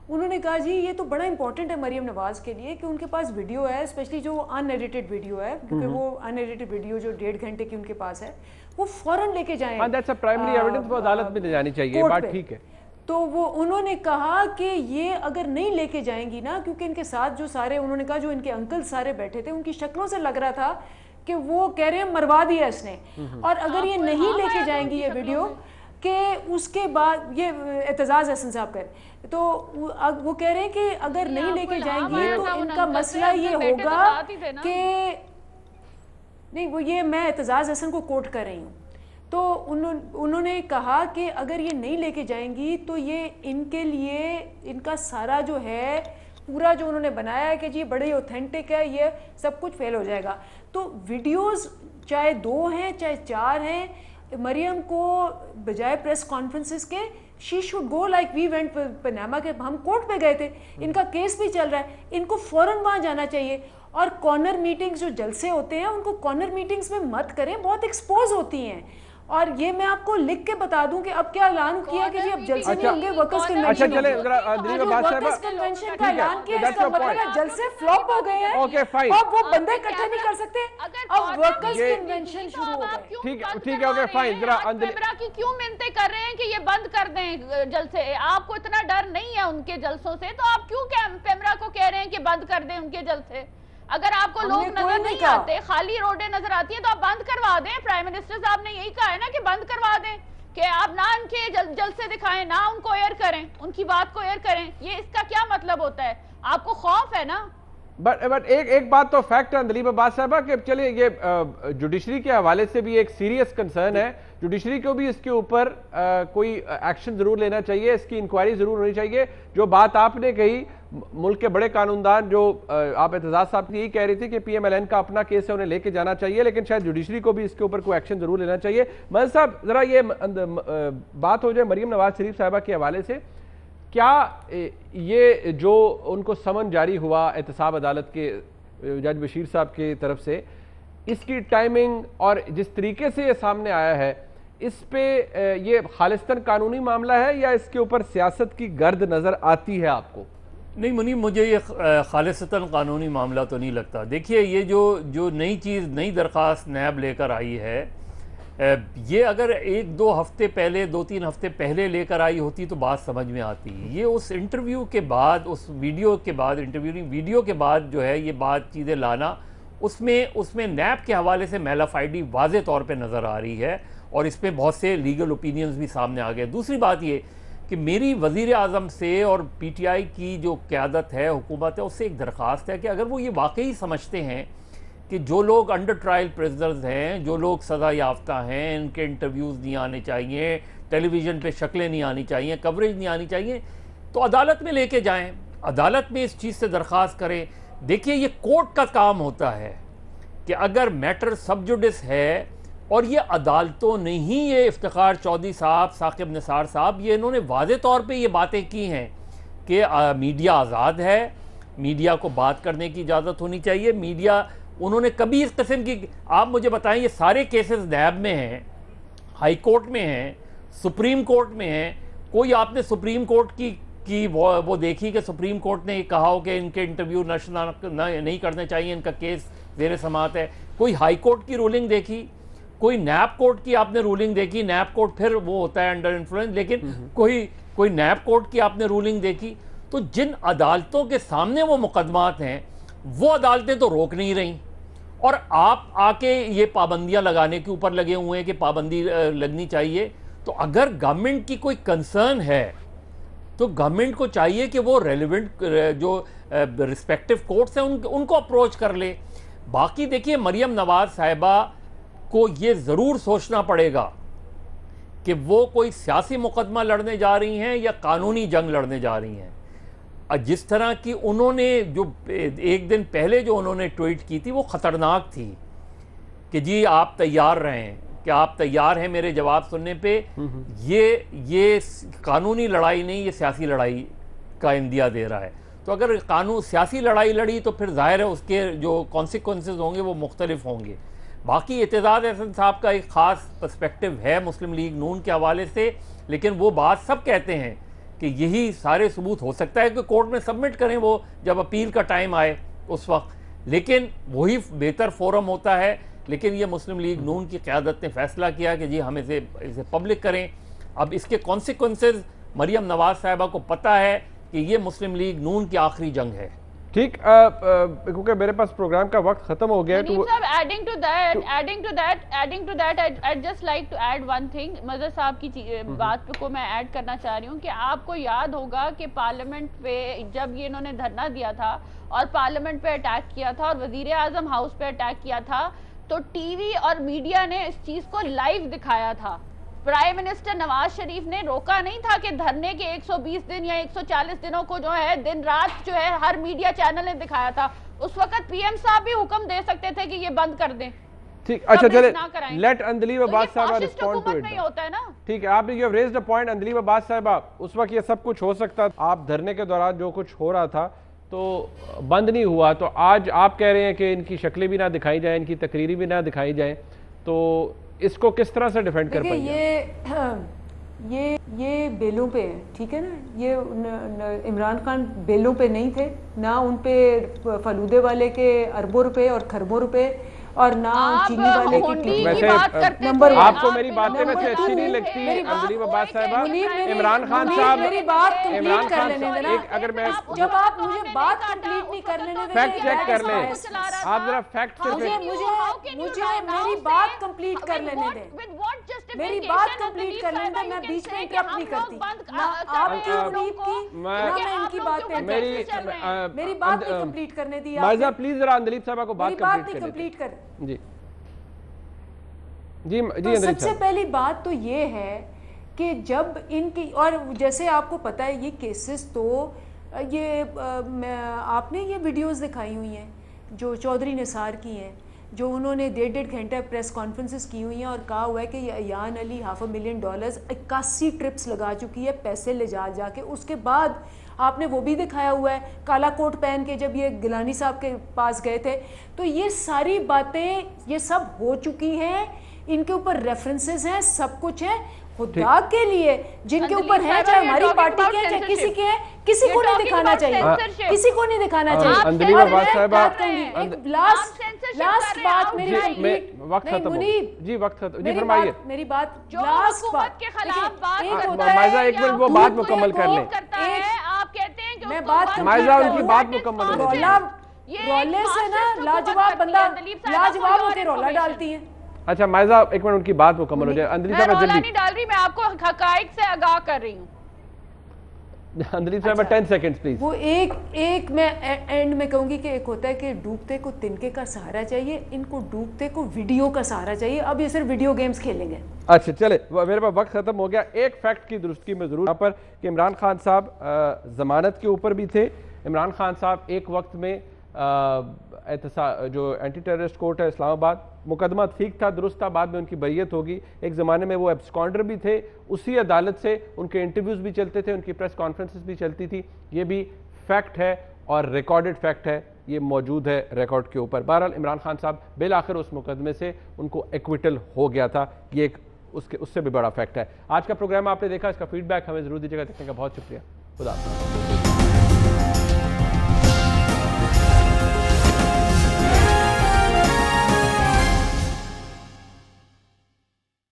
انہوں نے کہا جی یہ تو بڑا امپورٹنٹ ہے مریم نواز کے لیے کہ ان کے پاس ویڈیو ہے, اسپیشلی جو ان ایڈیٹڈ ویڈیو ہے, کیونکہ وہ ان ایڈیٹڈ ویڈیو جو 1.5 گھنٹے کی ان کے پاس ہے وہ فوراً لے کے جائیں. دیٹس اے پرائمری ایویڈنس, وہ عدالت میں لے جانی چاہیے, بات ٹھیک ہے. تو وہ انہوں نے کہا کہ یہ اگر نہیں لے کے جائیں گی نا, کیونکہ ان کے ساتھ جو سارے, انہوں نے کہا جو ان کے انکل سارے بیٹھے تھے, ان کی شکلوں سے لگ رہا تھا کہ وہ کہہ رہے ہیں مروا دیا اس نے, اور اگر یہ نہیں لے کے جائیں گی یہ ویڈیو, کہ اس کے بعد یہ اعتزاز احسن صاحب تو وہ کہہ رہے ہیں کہ اگر نہیں لے کے جائیں گی تو ان کا مسئلہ یہ ہوگا کہ نہیں, وہ یہ میں اعتزاز احسن کو کوٹ کر رہی ہوں. تو انہوں نے کہا کہ اگر یہ نہیں لے کے جائیں گی تو یہ ان کے لیے ان کا سارا جو ہے پورا جو انہوں نے بنایا ہے کہ جی بڑے اوتھینٹک ہے, یہ سب کچھ فیل ہو جائے گا. تو ویڈیوز چاہے 2 ہیں چاہے 4 ہیں, مریم کو بجائے پریس کانفرنسز کے she should go like we went Panama کے, ہم کورٹ پہ گئے تھے, ان کا کیس بھی چل رہا ہے, ان کو فوراً وہاں جانا چاہیے. اور کارنر میٹنگز جو جلسے ہوتے ہیں ان کو کارنر میٹنگز میں مت کریں, بہت ایکسپوز ہوتی ہیں. اور یہ میں آپ کو لکھ کے بتا دوں کہ اب کیا اعلان کیا کہ جی اب جلسے نہیں ہوں گے, ورکرز کنونشن کا اعلان کیا, اس کا مطلب ہے جلسے فلاپ ہو گئے ہیں اور وہ بندے اکٹھے نہیں کر سکتے, اب ورکرز کنونشن شروع ہو گئے. ٹھیک ہے, اوکے فائن. ذرا پیمرا کی کیوں منتیں کر رہے ہیں کہ یہ بند کر دیں جلسے؟ آپ کو اتنا ڈر نہیں ہے ان کے جلسوں سے, تو آپ کیوں پیمرا کو کہہ رہے ہیں کہ بند کر دیں ان کے جلسے؟ اگر آپ کو لوگ نظر نہیں آتے, خالی روڈیں نظر آتی ہیں, تو آپ بند کروا دیں. پرائم منسٹر صاحب نے یہی کہا ہے نا کہ بند کروا دیں. کہ آپ نہ ان کے جلسے دکھائیں، نہ ان کو ایئر کریں، ان کی بات کو ایئر کریں، یہ اس کا کیا مطلب ہوتا ہے؟ آپ کو خوف ہے نا؟ بٹ ایک بات تو فیکٹ ہے اندلیب عباس صاحبہ کہ چلیے یہ جوڈیشری کے حوالے سے بھی ایک سیریس کنسرن ہے، جوڈیشری کو بھی اس کے اوپر کوئی ایکشن ضرور لینا چاہیے، اس کی انکوائری ضرور ہونی چاہیے۔ جو بات آپ نے کہی ملک کے بڑے قانوندان جو آپ اعتزاز صاحب کی یہی کہہ رہی تھی کہ پی ایم ایل این کا اپنا کیس ہے، انہیں لے کے جانا چاہیے، لیکن شاید جوڈیشری کو بھی اس کے اوپر کوئی ایکشن ضرور لینا چاہیے۔ مہندر صاحب ذرا یہ بات ہو جائے مریم نواز شریف صاحبہ کے حوالے سے، کیا یہ جو ان کو سمن جاری ہوا احتساب عدالت کے جج بشیر صاحب کی طرف سے، اس کی ٹائمنگ اور جس طریقے سے یہ سامنے آیا ہے، اس پہ یہ خالصتاً قانونی معاملہ ہے یا اس کے اوپر سیاست کی گرد نظر آتی ہے آپ کو؟ نہیں منیب، مجھے یہ خالصتاً قانونی معاملہ تو نہیں لگتا۔ دیکھیے یہ جو نئی چیز، نئی درخواست نیب لے کر آئی ہے، یہ اگر 1-2 ہفتے پہلے، 2-3 ہفتے پہلے لے کر آئی ہوتی تو بات سمجھ میں آتی۔ یہ اس انٹرویو کے بعد، اس ویڈیو کے بعد، ویڈیو کے بعد جو ہے یہ بات چیزیں لانا، اس میں نیب کے حوالے سے میلافائڈی واضح طور پہ نظر آ رہی ہے، اور اس پہ بہت سے لیگل اوپینینز بھی سامنے آ گئے۔ دوسری بات یہ کہ میری وزیر اعظم سے اور پی ٹی آئی کی جو قیادت ہے، حکومت ہے، اس سے ایک درخواست ہے کہ اگر وہ یہ واقعی سمجھتے ہیں کہ جو لوگ انڈر ٹرائل پریزنرز ہیں، جو لوگ سزا یافتہ ہیں، ان کے انٹرویوز نہیں آنے چاہیے، ٹیلی ویژن پہ شکلیں نہیں آنی چاہیے، کوریج نہیں آنی چاہیے، تو عدالت میں لے کے جائیں، عدالت میں اس چیز سے درخواست کریں۔ دیکھیے یہ کورٹ کا کام ہوتا ہے کہ اگر میٹر سب جوڈس ہے، اور یہ عدالتوں نے ہی، یہ افتخار چودھری صاحب، ثاقب نثار صاحب، یہ انہوں نے واضح طور پہ یہ باتیں کی ہیں کہ میڈیا آزاد ہے، میڈیا کو بات کرنے کی اجازت ہونی چاہیے، میڈیا، انہوں نے کبھی اس قسم کی، آپ مجھے بتائیں یہ سارے کیسز نیب میں ہیں، ہائی کورٹ میں ہیں، سپریم کورٹ میں ہیں، کوئی آپ نے سپریم کورٹ کی وہ دیکھی کہ سپریم کورٹ نے یہ کہا ہو کہ ان کے انٹرویو نہیں کرنے چاہیے، ان کا کیس زیر سماعت ہے؟ کوئی ہائی کورٹ کی رولنگ دیکھی؟ کوئی نیب کورٹ کی آپ نے رولنگ دیکھی؟ نیب کورٹ پھر وہ ہوتا ہے انڈر انفلوئنس، لیکن کوئی نیب کورٹ کی آپ نے رولنگ دیکھی؟ تو جن عدالتوں کے سامنے وہ مقدمات ہیں، وہ عدالتیں تو روک نہیں رہیں، اور آپ آ کے یہ پابندیاں لگانے کے اوپر لگے ہوئے ہیں کہ پابندی لگنی چاہیے۔ تو اگر گورنمنٹ کی کوئی کنسرن ہے تو گورنمنٹ کو چاہیے کہ وہ ریلیونٹ جو رسپیکٹو کورٹس ہیں ان کو اپروچ کر لے۔ باقی دیکھیے مریم نواز صاحبہ کو یہ ضرور سوچنا پڑے گا کہ وہ کوئی سیاسی مقدمہ لڑنے جا رہی ہیں یا قانونی جنگ لڑنے جا رہی ہیں۔ جس طرح کی انہوں نے جو ایک دن پہلے جو انہوں نے ٹویٹ کی تھی وہ خطرناک تھی کہ جی آپ تیار رہیں، کہ آپ تیار ہیں میرے جواب سننے پہ، یہ قانونی لڑائی نہیں، یہ سیاسی لڑائی کا اندیا دے رہا ہے۔ تو اگر سیاسی لڑائی لڑی تو پھر ظاہر ہے اس کے جو کانسیکوینسز ہوں گے وہ مختلف ہوں گے۔ باقی اعتزاز احسن صاحب کا ایک خاص پرسپیکٹو ہے مسلم لیگ نون کے حوالے سے، لیکن وہ بات سب کہتے ہیں کہ یہی سارے ثبوت ہو سکتا ہے کہ کورٹ میں سبمٹ کریں وہ جب اپیل کا ٹائم آئے اس وقت، لیکن وہی بہتر فورم ہوتا ہے۔ لیکن یہ مسلم لیگ نون کی قیادت نے فیصلہ کیا کہ جی ہم اسے پبلک کریں۔ اب اس کے کانسیکوینسز مریم نواز صاحبہ کو پتہ ہے کہ یہ مسلم لیگ نون کی آخری جنگ ہے۔ ٹھیک، کیونکہ میرے پاس پروگرام کا وقت ختم ہو گیا ہے تو adding to that I'd just like to add one thing۔ مظہر صاحب کی بات کو میں ایڈ کرنا چاہ رہی ہوں کہ آپ کو یاد ہوگا کہ پارلیمنٹ پہ جب یہ انہوں نے دھرنا دیا تھا اور پارلیمنٹ پہ اٹیک کیا تھا اور وزیر اعظم ہاؤس پہ اٹیک کیا تھا، تو ٹی وی اور میڈیا نے اس چیز کو لائیو دکھایا تھا۔ پرائم منسٹر نواز شریف نے روکا نہیں تھا کہ دھرنے کے 120 دن یا 140 دنوں کو جو ہے دن رات جو ہے ہر میڈیا چینل نے دکھایا تھا۔ اس وقت پی ایم صاحب بھی حکم دے سکتے تھے کہ یہ بند کر دیں۔ ٹھیک، اچھا چلے لیٹ اندلیب عباس صاحبہ ریسپونڈ ٹو اٹ۔ نہیں ہوتا ہے نا، ٹھیک ہے، آپ نے you have raised a point Andleeb Abbas صاحبہ، اس وقت یہ سب کچھ ہو سکتا تھا، آپ دھرنے کے دوران جو کچھ ہو رہا تھا تو بند نہیں ہوا، تو آج آپ کہہ رہے ہیں کہ ان کی شکلیں بھی نہ دکھائی جائیں، ان کی تقریری بھی نہ دکھائی جائیں، تو اس کو کس طرح سے ڈیفینڈ کر پائیں گے؟ یہ بیلوں پہ ہے، ٹھیک ہے نا، یہ عمران خان بیلوں پہ نہیں تھے، نہ ان پہ فلودے والے کے اربوں روپے اور کھربوں روپے اور نہ چینی والے کی ویسے نمبر آپ کو میری باتیں ویسے اچھی نہیں لگتی اندلیب عباس صاحبہ، عمران خان صاحب، میری بات عمران کمپلیٹ کر خان لینے صاحب، دینا. ایک اگر میں جب آپ مجھے بات کمپلیٹ نہیں کر لینے دیتے فیکٹ چیک کر لیں، آپ ذرا فیکٹ سے مجھے میری بات کمپلیٹ کر لینے دیں. میری بات کمپلیٹ کر لینے دیں. میں بیچ میں انٹرپٹ نہیں کرتی. نہ آپ کی منیب کی نہ میں ان کی بات پہ میری بات نہیں کمپلیٹ کرنے دی. مائزہ پلیز ذرا اندلیب صاحبہ کو بات میری بات کمپلیٹ نہیں کرنے کمپلیٹ کر. دیں. جی تو سب سے پہلی بات تو یہ ہے کہ جب ان کی، اور جیسے آپ کو پتہ ہے یہ کیسز تو یہ آپ نے یہ ویڈیوز دکھائی ہوئی ہیں جو چودھری نثار کی ہیں، جو انہوں نے 1.5 گھنٹہ پریس کانفرنسز کی ہوئی ہیں اور کہا ہوا ہے کہ یہ ایان علی $500,000 81 ٹرپس لگا چکی ہے پیسے لے جا کے. اس کے بعد آپ نے وہ بھی دکھایا ہوا ہے کالا کوٹ پہن کے جب یہ گیلانی صاحب کے پاس گئے تھے. تو یہ ساری باتیں یہ سب ہو چکی ہیں، ان کے اوپر ریفرنسز ہیں، سب کچھ ہے. خدا کے لیے جن کے اوپر ہیں، چاہے ہماری پارٹی کے ہیں چاہے کسی کے ہیں، کسی کو نہیں دکھانا چاہیے، کسی کو نہیں دکھانا چاہیے. اندلیب عباس صاحبہ، لاسٹ بات میری کمپلیٹ وقت ختم ہو جی، وقت ختم جی، فرمائیے میری بات. لاسٹ بات مائزہ ایک منٹ وہ بات مکمل کر لیں. میں بات مائزہ ان کی بات مکمل ہو رولے سے نا لاجواب بندہ لاجواب ہو کے رولا ڈالتی ہیں. اچھا مائزہ ایک منٹ ان کی بات مکمل ہو جائے. اندلیب میں صاحبہ رولا جلدی. نہیں ڈال رہی، میں آپ کو حقائق سے آگاہ کر رہی ہوں. اندلیب صاحبہ 10 سیکنڈز پلیز. وہ ایک میں اینڈ میں کہوں گی کہ ایک ہوتا ہے کہ ڈوبتے کو تنکے کا سہارا چاہیے، ان کو ڈوبتے کو ویڈیو کا سہارا چاہیے. اب یہ صرف ویڈیو گیمز کھیلیں گے. اچھا چلے، میرے پاس وقت ختم ہو گیا. ایک فیکٹ کی درستگی میں ضرور یہاں پر کہ عمران خان صاحب ضمانت کے اوپر بھی تھے. عمران خان صاحب ایک وقت میں جو اینٹی ٹیررسٹ کورٹ ہے اسلام آباد، مقدمہ ٹھیک تھا، درست تھا، بعد میں ان کی بریت ہوگی. ایک زمانے میں وہ ایبسکانڈر بھی تھے، اسی عدالت سے ان کے انٹرویوز بھی چلتے تھے، ان کی پریس کانفرنسز بھی چلتی تھی. یہ بھی فیکٹ ہے اور ریکارڈڈ فیکٹ ہے، یہ موجود ہے ریکارڈ کے اوپر. بہرحال عمران خان صاحب بالآخر اس مقدمے سے ان کو ایکویٹل ہو گیا تھا، یہ ایک اس سے بھی بڑا فیکٹ ہے. آج کا پروگرام آپ نے دیکھا، اس کا فیڈ بیک ہمیں ضرور دیجیے گا. دیکھنے کا بہت شکریہ. خدا حافظ.